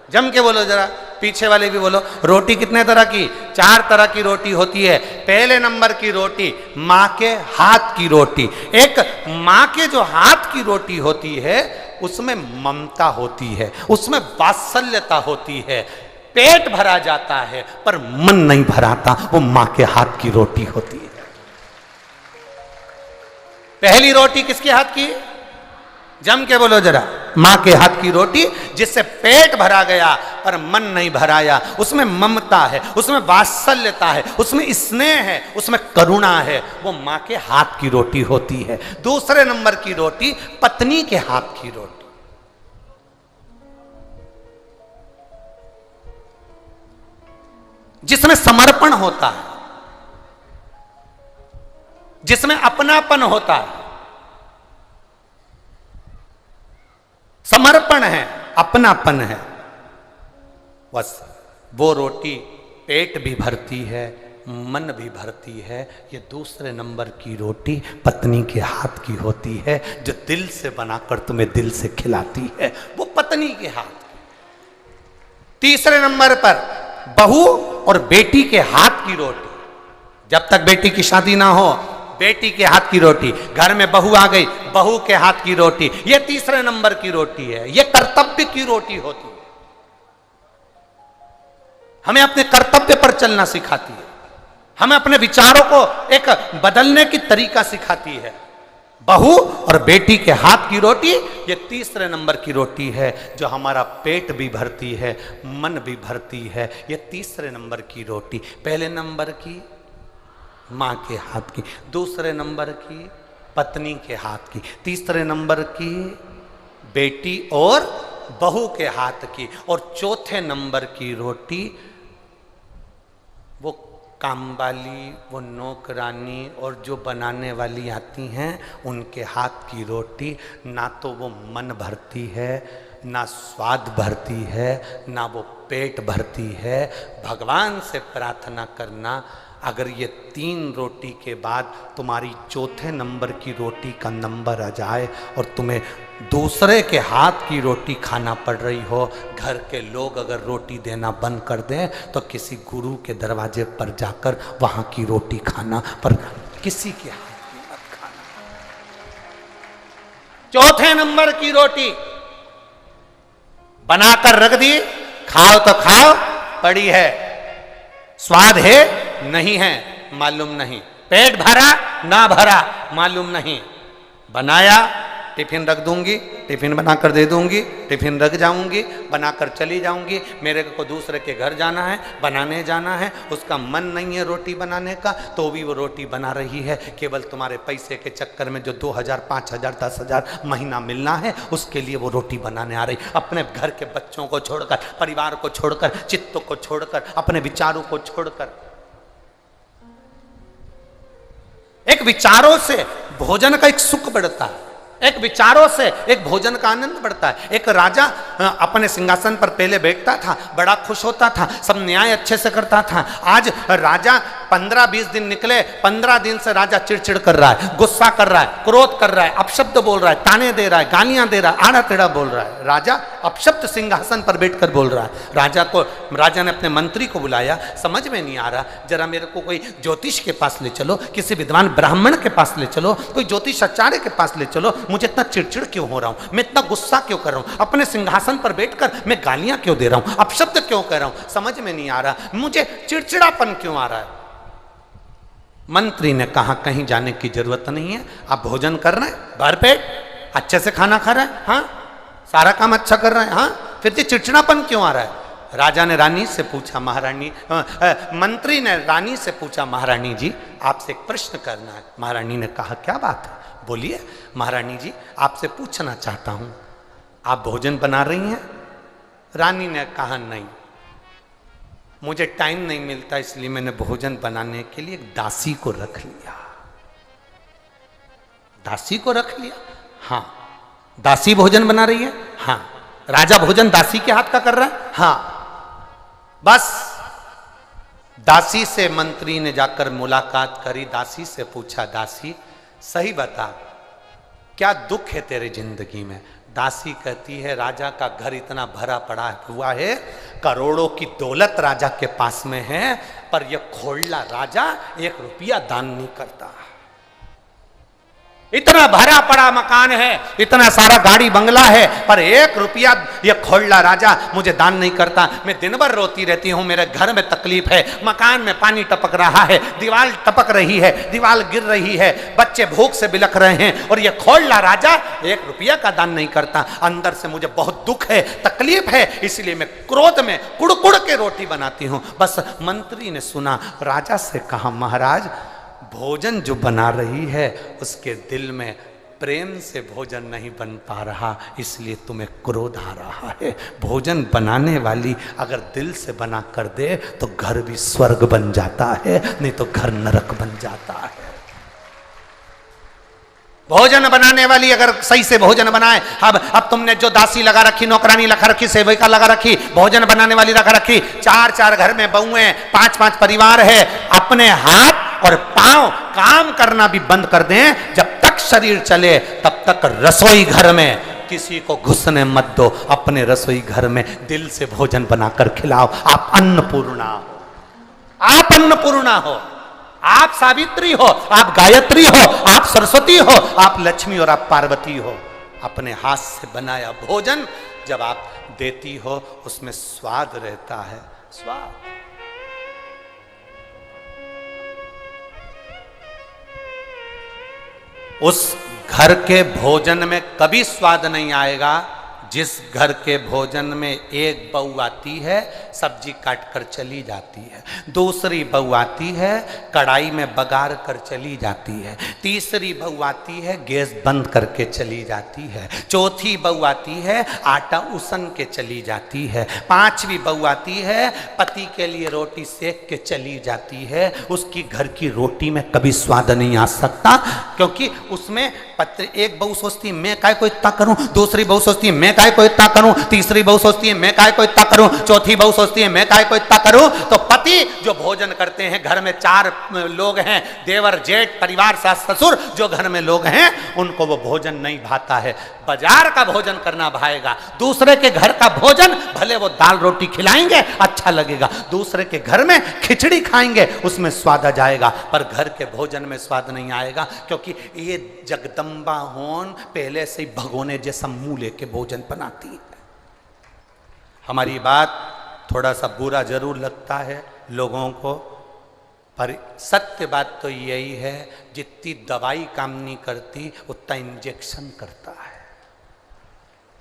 जम के बोलो जरा, पीछे वाले भी बोलो, रोटी कितने तरह की? 4 तरह की रोटी होती है। पहले नंबर की रोटी माँ के हाथ की रोटी। एक माँ के जो हाथ की रोटी होती है उसमें ममता होती है, उसमें वात्सल्यता होती है, पेट भरा जाता है पर मन नहीं भराता, वो माँ के हाथ की रोटी होती है। पहली रोटी किसके हाथ की? जम के बोलो जरा, माँ के हाथ की रोटी, जिससे पेट भरा गया पर मन नहीं भराया, उसमें ममता है, उसमें वात्सल्यता है, उसमें स्नेह है, उसमें करुणा है, वो माँ के हाथ की रोटी होती है। दूसरे नंबर की रोटी पत्नी के हाथ की रोटी, जिसमें समर्पण होता है, जिसमें अपनापन होता है। समर्पण है, अपनापन है, बस वो रोटी पेट भी भरती है, मन भी भरती है। ये दूसरे नंबर की रोटी पत्नी के हाथ की होती है, जो दिल से बनाकर तुम्हें दिल से खिलाती है, वो पत्नी के हाथ की। तीसरे नंबर पर बहू और बेटी के हाथ की रोटी। जब तक बेटी की शादी ना हो, बेटी के हाथ की रोटी, घर में बहू आ गई, बहू के हाथ की रोटी, ये तीसरे नंबर की रोटी है, ये कर्तव्य की रोटी होती है। हमें अपने कर्तव्य पर चलना सिखाती है, हमें अपने विचारों को एक बदलने की तरीका सिखाती है। बहू और बेटी के हाथ की रोटी ये तीसरे नंबर की रोटी है, जो हमारा पेट भी भरती है, मन भी भरती है। ये तीसरे नंबर की रोटी। पहले नंबर की माँ के हाथ की, दूसरे नंबर की पत्नी के हाथ की, तीसरे नंबर की बेटी और बहू के हाथ की, और चौथे नंबर की रोटी वो काम वाली, वो नौकरानी और जो बनाने वाली आती हैं उनके हाथ की रोटी। ना तो वो मन भरती है, ना स्वाद भरती है, ना वो पेट भरती है। भगवान से प्रार्थना करना, अगर ये 3 रोटी के बाद तुम्हारी चौथे नंबर की रोटी का नंबर आ जाए और तुम्हें दूसरे के हाथ की रोटी खाना पड़ रही हो, घर के लोग अगर रोटी देना बंद कर दें तो किसी गुरु के दरवाजे पर जाकर वहाँ की रोटी खाना, पर किसी के हाथ की मत खाना। चौथे नंबर की रोटी बनाकर रख दी, खाओ तो खाओ, पड़ी है, स्वाद है नहीं है मालूम नहीं, पेट भरा ना भरा मालूम नहीं। बनाया, टिफिन रख दूंगी, टिफिन बनाकर दे दूंगी, टिफिन रख जाऊंगी, बनाकर चली जाऊंगी। मेरे को दूसरे के घर जाना है, बनाने जाना है, उसका मन नहीं है रोटी बनाने का, तो भी वो रोटी बना रही है। केवल तुम्हारे पैसे के चक्कर में जो 2000, 5000, 10,000 महीना मिलना है, उसके लिए वो रोटी बनाने आ रही। अपने घर के बच्चों को छोड़कर, परिवार को छोड़कर, चित्त को छोड़कर, अपने विचारों को छोड़कर। एक विचारों से भोजन का एक सुख बढ़ता है, एक विचारों से एक भोजन का आनंद बढ़ता है। एक राजा अपने सिंहासन पर पहले बैठता था, बड़ा खुश होता था, सब न्याय अच्छे से करता था। आज राजा 15-20 दिन निकले, 15 दिन से राजा चिड़चिड़ कर रहा है, गुस्सा कर रहा है, क्रोध कर रहा है, अपशब्द बोल रहा है, ताने दे रहा है, गालियां दे रहा है, आड़ा टेढ़ा बोल रहा है। राजा अपशब्द सिंहासन पर बैठकर बोल रहा है। राजा ने अपने मंत्री को बुलाया, समझ में नहीं आ रहा, जरा मेरे को कोई ज्योतिष के पास ले चलो, किसी विद्वान ब्राह्मण के पास ले चलो, कोई ज्योतिष आचार्य के पास ले चलो। मुझे इतना चिड़चिड़ क्यों हो रहा हूं, मैं इतना गुस्सा क्यों कर रहा हूं, अपने सिंहासन पर बैठकर मैं गालियां क्यों दे रहा हूं, अपशब्द क्यों कह रहा हूं, समझ में नहीं आ रहा, मुझे चिड़चिड़ापन क्यों आ रहा है। मंत्री ने कहा कहीं जाने की जरूरत नहीं है, आप भोजन कर रहे हैं भरपेट, अच्छे से खाना खा रहे हैं, हाँ सारा काम अच्छा कर रहे हैं, हाँ फिर ये चिड़चिड़ापन क्यों आ रहा है। राजा ने रानी से पूछा, मंत्री ने रानी से पूछा, महारानी जी आपसे एक प्रश्न करना है। महारानी ने कहा क्या बात है, बोलिए। महारानी जी आपसे पूछना चाहता हूं, आप भोजन बना रही हैं। रानी ने कहा नहीं, मुझे टाइम नहीं मिलता, इसलिए मैंने भोजन बनाने के लिए एक दासी को रख लिया। दासी को रख लिया? हाँ। दासी भोजन बना रही है? हाँ। राजा भोजन दासी के हाथ का कर रहा है? हाँ। बस दासी से मंत्री ने जाकर मुलाकात करी, दासी से पूछा, दासी सही बता क्या दुख है तेरे जिंदगी में। दासी कहती है, राजा का घर इतना भरा पड़ा हुआ है, करोड़ों की दौलत राजा के पास में है, पर यह खोड़ला राजा 1 रुपया दान नहीं करता। इतना भरा पड़ा मकान है, इतना सारा गाड़ी बंगला है, पर 1 रुपया ये खोड़ला राजा मुझे दान नहीं करता। मैं दिन भर रोती रहती हूँ, मेरे घर में तकलीफ है, मकान में पानी टपक रहा है, दीवार टपक रही है, दीवार गिर रही है, बच्चे भूख से बिलख रहे हैं, और ये खोड़ला राजा 1 रुपया का दान नहीं करता। अंदर से मुझे बहुत दुख है, तकलीफ है, इसलिए मैं क्रोध में कुड़ के रोटी बनाती हूँ। बस मंत्री ने सुना, राजा से कहा, महाराज भोजन जो बना रही है उसके दिल में प्रेम से भोजन नहीं बन पा रहा, इसलिए तुम्हें क्रोध आ रहा है। भोजन बनाने वाली अगर दिल से बना कर दे तो घर भी स्वर्ग बन जाता है, नहीं तो घर नरक बन जाता है। भोजन बनाने वाली अगर सही से भोजन बनाए, अब तुमने जो दासी लगा रखी, नौकरानी लगा रखी, सेविका लगा रखी, भोजन बनाने वाली लगा रखी, 4-4 घर में बहुएं, 5-5 परिवार है, अपने हाथ और पांव काम करना भी बंद कर दें, जब तक शरीर चले तब तक रसोई घर में किसी को घुसने मत दो। अपने रसोई घर में दिल से भोजन बनाकर खिलाओ। आप अन्नपूर्णा हो, आप अन्नपूर्णा हो, आप सावित्री हो, आप गायत्री हो, आप सरस्वती हो, आप लक्ष्मी और आप पार्वती हो। अपने हाथ से बनाया भोजन जब आप देती हो उसमें स्वाद रहता है, स्वाद। उस घर के भोजन में कभी स्वाद नहीं आएगा जिस घर के भोजन में एक बहू आती है, सब्जी काट कर चली जाती है, दूसरी बहू आती है, कढ़ाई में बघार कर चली जाती है, तीसरी बहू आती है, गैस बंद करके चली जाती है, चौथी बहू आती है, आटा उसन के चली जाती है, पांचवी बहू आती है, पति के लिए रोटी सेक के चली जाती है। उसकी घर की रोटी में कभी स्वाद नहीं आ सकता, क्योंकि उसमें एक बहू सोचती है मैं काय को इतना करूं, दूसरी बहू सोचती है मैं काय को इतना करूं, तीसरी बहू सोचती है मैं काय को इतना करूं, चौथी बहू सोचती है मैं काय को इतना करूं। तो पति जो भोजन करते हैं, घर में 4 लोग हैं, देवर जेठ परिवार सास ससुर, जो घर में लोग हैं उनको वो भोजन नहीं भाता है। बाजार का भोजन करना भाएगा, दूसरे के घर का भोजन भले वो दाल रोटी खिलाएंगे अच्छा लगेगा, दूसरे के घर में खिचड़ी खाएंगे उसमें स्वाद आ जाएगा, पर घर के भोजन में स्वाद नहीं आएगा, क्योंकि ये जगदम्बा होन पहले से ही भगोने जैसा मुंह लेके भोजन बनाती है। हमारी बात थोड़ा सा बुरा जरूर लगता है लोगों को, पर सत्य बात तो यही है, जितनी दवाई काम नहीं करती उतना इंजेक्शन करता है,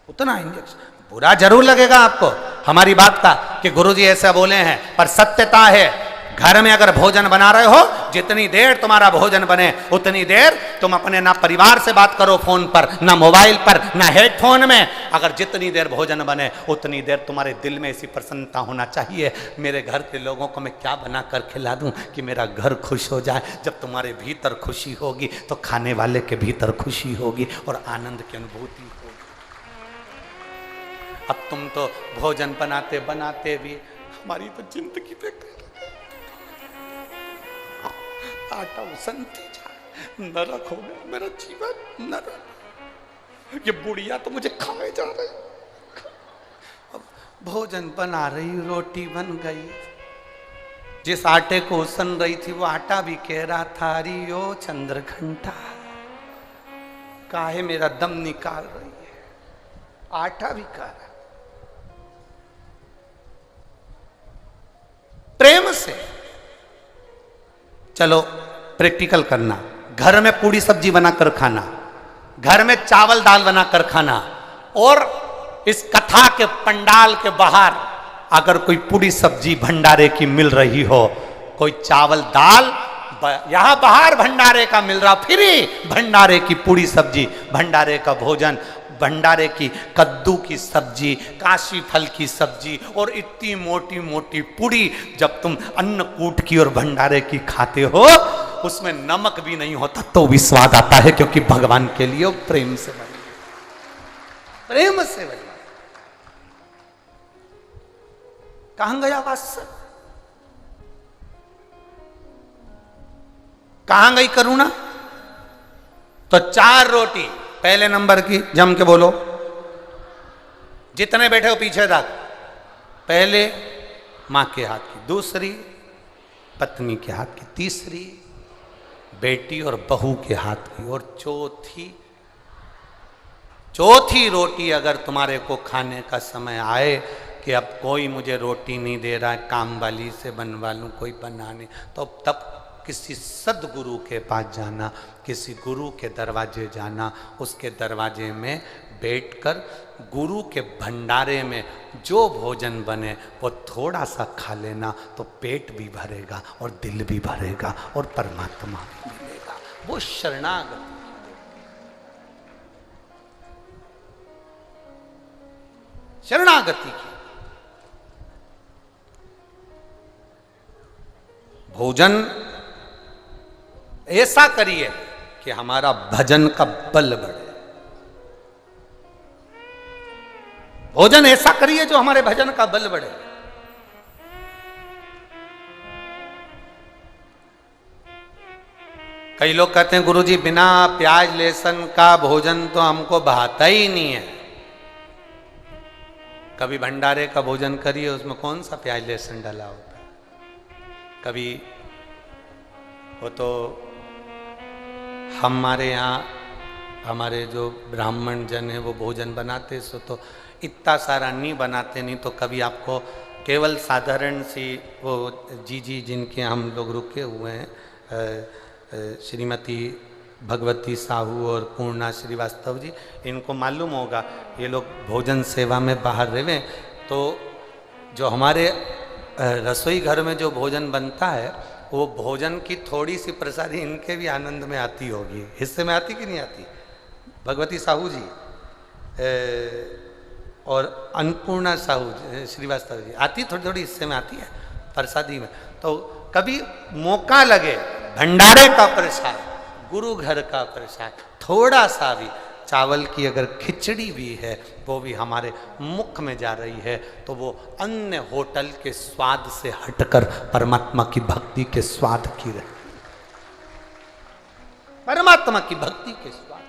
उतना इंजेक्शन। बुरा जरूर लगेगा आपको हमारी बात का कि गुरुजी ऐसा बोले हैं, पर सत्यता है। घर में अगर भोजन बना रहे हो, जितनी देर तुम्हारा भोजन बने उतनी देर तुम अपने ना परिवार से बात करो फोन पर, ना मोबाइल पर, ना हेडफोन में। अगर जितनी देर भोजन बने उतनी देर तुम्हारे दिल में ऐसी प्रसन्नता होना चाहिए, मेरे घर के लोगों को मैं क्या बना कर खिला दूं कि मेरा घर खुश हो जाए। जब तुम्हारे भीतर खुशी होगी तो खाने वाले के भीतर खुशी होगी और आनंद की अनुभूति होगी। अब तुम तो भोजन बनाते बनाते भी हमारी तो जिंदगी बेकार, आटा उसनती जाए, नरक हो गया मेरा जीवन, नरक। ये बुढ़िया तो मुझे खाए जा रही, अब भोजन बना रही, रोटी बन गई, जिस आटे को उसन रही थी वो आटा भी कह रहा था अरे ओ चंद्रघंटा काहे मेरा दम निकाल रही है, आटा भी कह रहा। प्रेम से चलो प्रैक्टिकल करना, घर में पूरी सब्जी बनाकर खाना, घर में चावल दाल बनाकर खाना, और इस कथा के पंडाल के बाहर अगर कोई पूरी सब्जी भंडारे की मिल रही हो, कोई चावल दाल यहां बाहर भंडारे का मिल रहा, फ्री भंडारे की पूरी सब्जी, भंडारे का भोजन, भंडारे की कद्दू की सब्जी, काशी फल की सब्जी और इतनी मोटी मोटी पूड़ी, जब तुम अन्नकूट की और भंडारे की खाते हो उसमें नमक भी नहीं होता तो भी स्वाद आता है, क्योंकि भगवान के लिए प्रेम से बने, प्रेम से बने। कहां गया वात्सल, कहां गई करुणा? तो 4 रोटी पहले नंबर की, जम के बोलो, जितने बैठे हो पीछे तक, पहले मां के हाथ की, दूसरी पत्नी के हाथ की, तीसरी बेटी और बहू के हाथ की, और चौथी रोटी अगर तुम्हारे को खाने का समय आए कि अब कोई मुझे रोटी नहीं दे रहा है, काम वाली से बनवा लूं, कोई बनाने, तो तब किसी सदगुरु के पास जाना, किसी गुरु के दरवाजे जाना, उसके दरवाजे में बैठकर गुरु के भंडारे में जो भोजन बने वो थोड़ा सा खा लेना, तो पेट भी भरेगा और दिल भी भरेगा और परमात्मा भी मिलेगा। वो शरणागति, शरणागति की भोजन ऐसा करिए कि हमारा भजन का बल बढ़े। भोजन ऐसा करिए जो हमारे भजन का बल बढ़े। कई लोग कहते हैं गुरुजी बिना प्याज लहसुन का भोजन तो हमको भाता ही नहीं है। कभी भंडारे का भोजन करिए, उसमें कौन सा प्याज लहसुन डाला होता है। कभी वो तो हमारे यहाँ हमारे जो ब्राह्मण जन है वो भोजन बनाते सो तो इतना सारा नहीं बनाते, नहीं तो कभी आपको केवल साधारण सी वो जी जिनके हम लोग रुके हुए हैं, श्रीमती भगवती साहू और पूर्णा श्रीवास्तव जी, इनको मालूम होगा। ये लोग भोजन सेवा में बाहर रहे, तो जो हमारे रसोई घर में जो भोजन बनता है वो भोजन की थोड़ी सी प्रसादी इनके भी आनंद में आती होगी। हिस्से में आती कि नहीं आती? भगवती साहू जी और अन्नपूर्णा साहू श्रीवास्तव जी आती, थोड़ी थोड़ी हिस्से में आती है प्रसादी में। तो कभी मौका लगे भंडारे का प्रसाद, गुरु घर का प्रसाद, थोड़ा सा भी चावल की अगर खिचड़ी भी है वो भी हमारे मुख में जा रही है, तो वो अन्य होटल के स्वाद से हटकर परमात्मा की भक्ति के स्वाद की रहे। परमात्मा की भक्ति के स्वाद,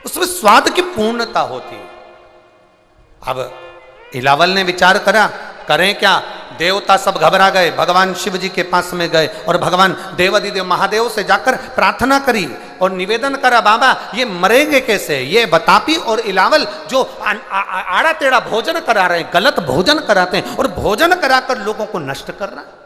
उसमें स्वाद की पूर्णता होती है। अब इलावल ने विचार करा, करें क्या? देवता सब घबरा गए, भगवान शिव जी के पास में गए और भगवान देवाधिदेव महादेव से जाकर प्रार्थना करी और निवेदन करा, बाबा ये मरेंगे कैसे? ये बतापी और इलावल जो आड़ा टेढ़ा भोजन करा रहे हैं, गलत भोजन कराते हैं और भोजन कराकर लोगों को नष्ट कर रहा है।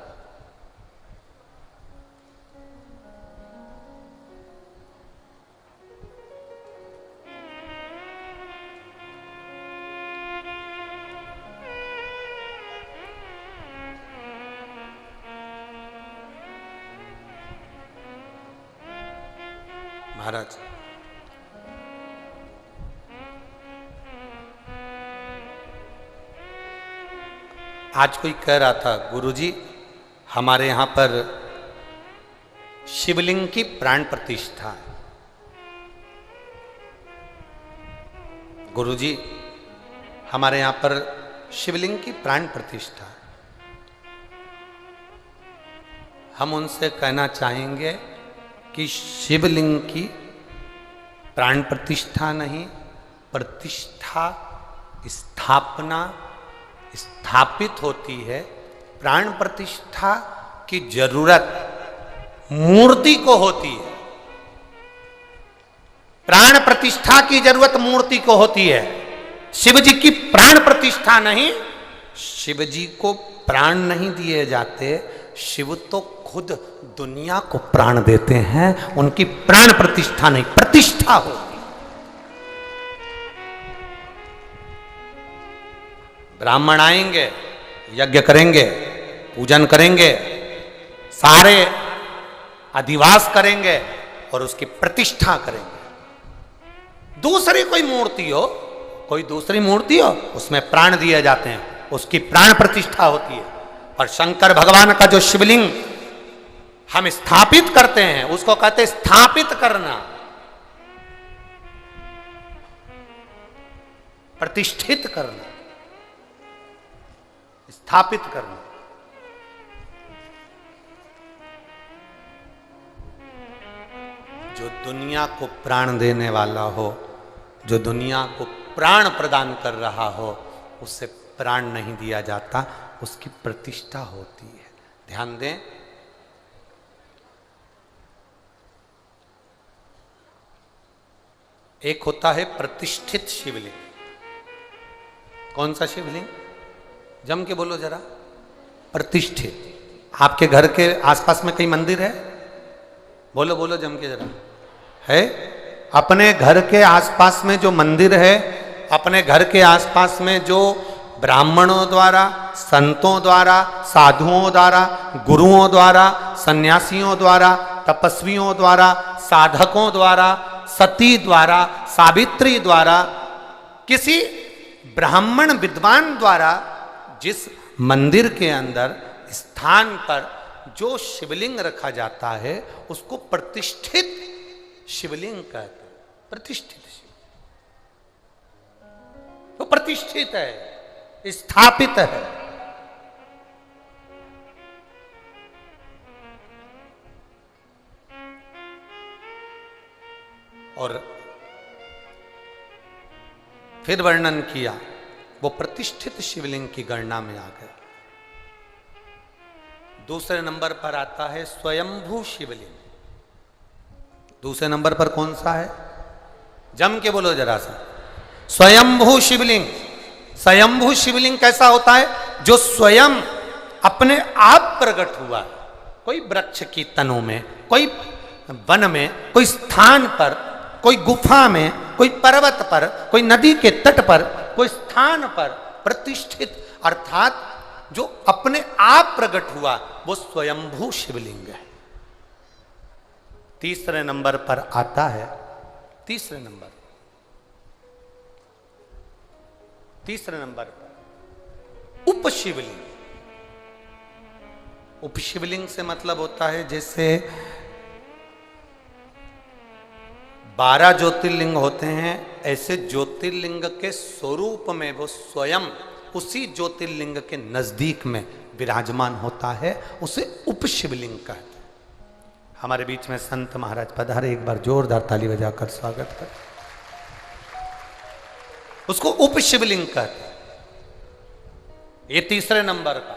महाराज आज कोई कह रहा था, गुरुजी हमारे यहां पर शिवलिंग की प्राण प्रतिष्ठा है। गुरुजी हमारे यहां पर शिवलिंग की प्राण प्रतिष्ठा है। हम उनसे कहना चाहेंगे कि शिवलिंग की प्राण प्रतिष्ठा नहीं, प्रतिष्ठा स्थापना स्थापित होती है। प्राण प्रतिष्ठा की जरूरत मूर्ति को होती है। प्राण प्रतिष्ठा की जरूरत मूर्ति को होती है, शिव जी की प्राण प्रतिष्ठा नहीं। शिव जी को प्राण नहीं दिए जाते, शिव तो खुद दुनिया को प्राण देते हैं, उनकी प्राण प्रतिष्ठा नहीं, प्रतिष्ठा होती। ब्राह्मण आएंगे, यज्ञ करेंगे, पूजन करेंगे, सारे अधिवास करेंगे और उसकी प्रतिष्ठा करेंगे। दूसरी कोई मूर्ति हो, कोई दूसरी मूर्ति हो, उसमें प्राण दिए जाते हैं, उसकी प्राण प्रतिष्ठा होती है। और शंकर भगवान का जो शिवलिंग हम स्थापित करते हैं उसको कहते हैं स्थापित करना, प्रतिष्ठित करना, स्थापित करना। जो दुनिया को प्राण देने वाला हो, जो दुनिया को प्राण प्रदान कर रहा हो, उससे प्राण नहीं दिया जाता, उसकी प्रतिष्ठा होती है। ध्यान दें, एक होता है प्रतिष्ठित शिवलिंग। कौन सा शिवलिंग? जम के बोलो जरा। प्रतिष्ठित। आपके घर के आसपास में कहीं मंदिर है? बोलो बोलो जम के जरा। है? अपने घर के आसपास में जो मंदिर है, अपने घर के आसपास में जो ब्राह्मणों द्वारा, संतों द्वारा, साधुओं द्वारा, गुरुओं द्वारा, सन्यासियों द्वारा, तपस्वियों द्वारा, साधकों द्वारा, सती द्वारा, सावित्री द्वारा, किसी ब्राह्मण विद्वान द्वारा जिस मंदिर के अंदर स्थान पर जो शिवलिंग रखा जाता है उसको प्रतिष्ठित शिवलिंग कहते हैं। प्रतिष्ठित शिव, वो प्रतिष्ठित है, स्थापित है। और फिर वर्णन किया, वो प्रतिष्ठित शिवलिंग की गणना में आ गए। दूसरे नंबर पर आता है स्वयंभू शिवलिंग। दूसरे नंबर पर कौन सा है? जम के बोलो जरा सा। स्वयंभू शिवलिंग। स्वयंभू शिवलिंग कैसा होता है? जो स्वयं अपने आप प्रकट हुआ, कोई वृक्ष की तनों में, कोई वन में, कोई स्थान पर, कोई गुफा में, कोई पर्वत पर, कोई नदी के तट पर, कोई स्थान पर प्रतिष्ठित, अर्थात जो अपने आप प्रकट हुआ, वो स्वयंभू शिवलिंग है। तीसरे नंबर पर आता है, तीसरे नंबर पर उपशिवलिंग। उपशिवलिंग से मतलब होता है जैसे 12 ज्योतिर्लिंग होते हैं, ऐसे ज्योतिर्लिंग के स्वरूप में वो स्वयं उसी ज्योतिर्लिंग के नजदीक में विराजमान होता है, उसे उपशिवलिंग कहते हैं। हमारे बीच में संत महाराज पधारे, एक बार जोरदार ताली बजाकर स्वागत कर। उसको उपशिवलिंग कहते हैं। ये तीसरे नंबर का।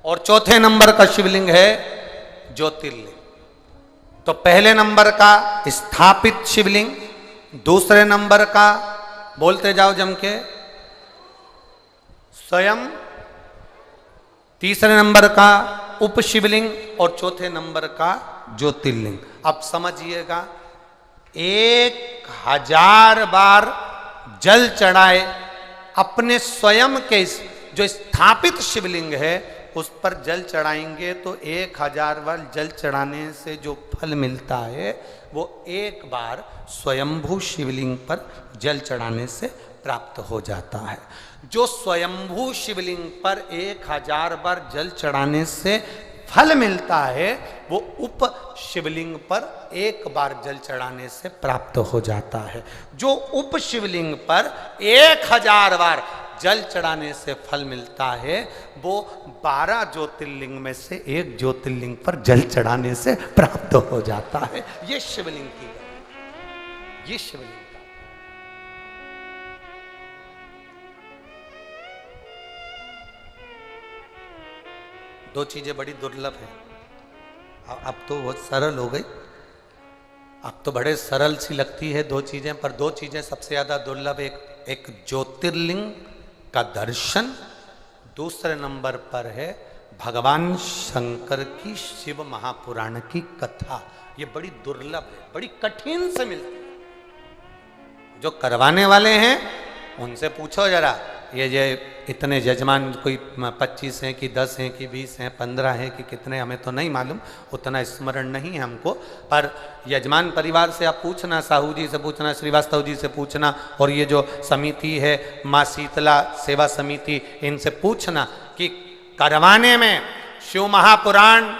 और चौथे नंबर का शिवलिंग है ज्योतिर्लिंग। तो पहले नंबर का स्थापित शिवलिंग, दूसरे नंबर का बोलते जाओ जम के स्वयं, तीसरे नंबर का उपशिवलिंग और चौथे नंबर का ज्योतिर्लिंग। अब समझिएगा, 1000 बार जल चढ़ाए अपने स्वयं के जो स्थापित शिवलिंग है उस पर जल चढ़ाएंगे तो 1000 बार जल चढ़ाने से जो फल मिलता है वो एक बार स्वयंभू शिवलिंग पर जल चढ़ाने से प्राप्त हो जाता है। जो स्वयंभू शिवलिंग पर 1000 बार जल चढ़ाने से फल मिलता है वो उप शिवलिंग पर एक बार जल चढ़ाने से प्राप्त हो जाता है। जो उप शिवलिंग पर 1000 बार जल चढ़ाने से फल मिलता है वो 12 ज्योतिर्लिंग में से एक ज्योतिर्लिंग पर जल चढ़ाने से प्राप्त हो जाता है। ये शिवलिंग की, ये शिवलिंग का। दो चीजें बड़ी दुर्लभ हैं। अब तो बहुत सरल हो गई, अब तो बड़े सरल सी लगती है दो चीजें, पर दो चीजें सबसे ज्यादा दुर्लभ। एक ज्योतिर्लिंग का दर्शन, दूसरे नंबर पर है भगवान शंकर की शिव महापुराण की कथा। ये बड़ी दुर्लभ है, बड़ी कठिन से मिलती है। जो करवाने वाले हैं उनसे पूछो जरा, ये इतने यजमान कोई 25 हैं कि 10 हैं कि 20 हैं 15 हैं कि कितने, हमें तो नहीं मालूम, उतना स्मरण नहीं है हमको। पर यजमान परिवार से आप पूछना, साहू जी से पूछना, श्रीवास्तव जी से पूछना, और ये जो समिति है माँ शीतला सेवा समिति, इनसे पूछना कि करवाने में, शिव महापुराण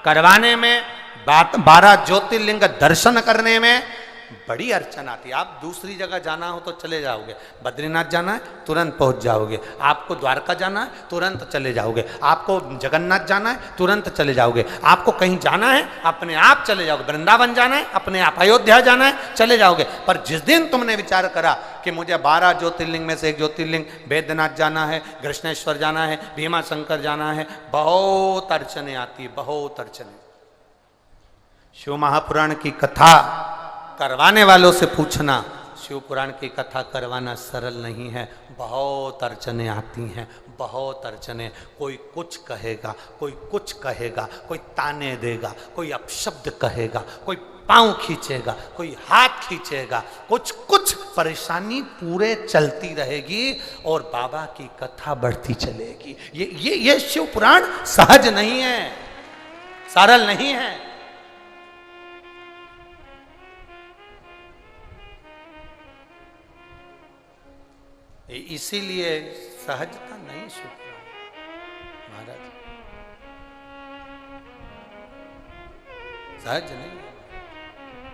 करवाने में, 12 ज्योतिर्लिंग दर्शन करने में बड़ी अड़चन आती है। आप दूसरी जगह जाना हो तो चले जाओगे, बद्रीनाथ जाना है तुरंत पहुंच जाओगे, आपको द्वारका जाना है तुरंत चले जाओगे, आपको जगन्नाथ जाना है तुरंत चले जाओगे, आपको कहीं जाना है अपने आप चले जाओगे, वृंदावन जाना है अपने आप, अयोध्या जाना है चले जाओगे। पर जिस दिन तुमने विचार करा कि मुझे 12 ज्योतिर्लिंग में से एक ज्योतिर्लिंग वैद्यनाथ जाना है, कृष्णेश्वर जाना है, भीमा शंकर जाना है, बहुत अड़चने आती, बहुत अड़चने। शिव महापुराण की कथा करवाने वालों से पूछना, शिव पुराण की कथा करवाना सरल नहीं है, बहुत अड़चने आती हैं, बहुत अड़चने। कोई कुछ कहेगा, कोई कुछ कहेगा, कोई ताने देगा, कोई अपशब्द कहेगा, कोई पांव खींचेगा, कोई हाथ खींचेगा, कुछ कुछ परेशानी पूरे चलती रहेगी और बाबा की कथा बढ़ती चलेगी। ये शिव पुराण सहज नहीं है, सरल नहीं है। इसीलिए सहजता नहीं शिव पुराण महाराज। सहज नहीं।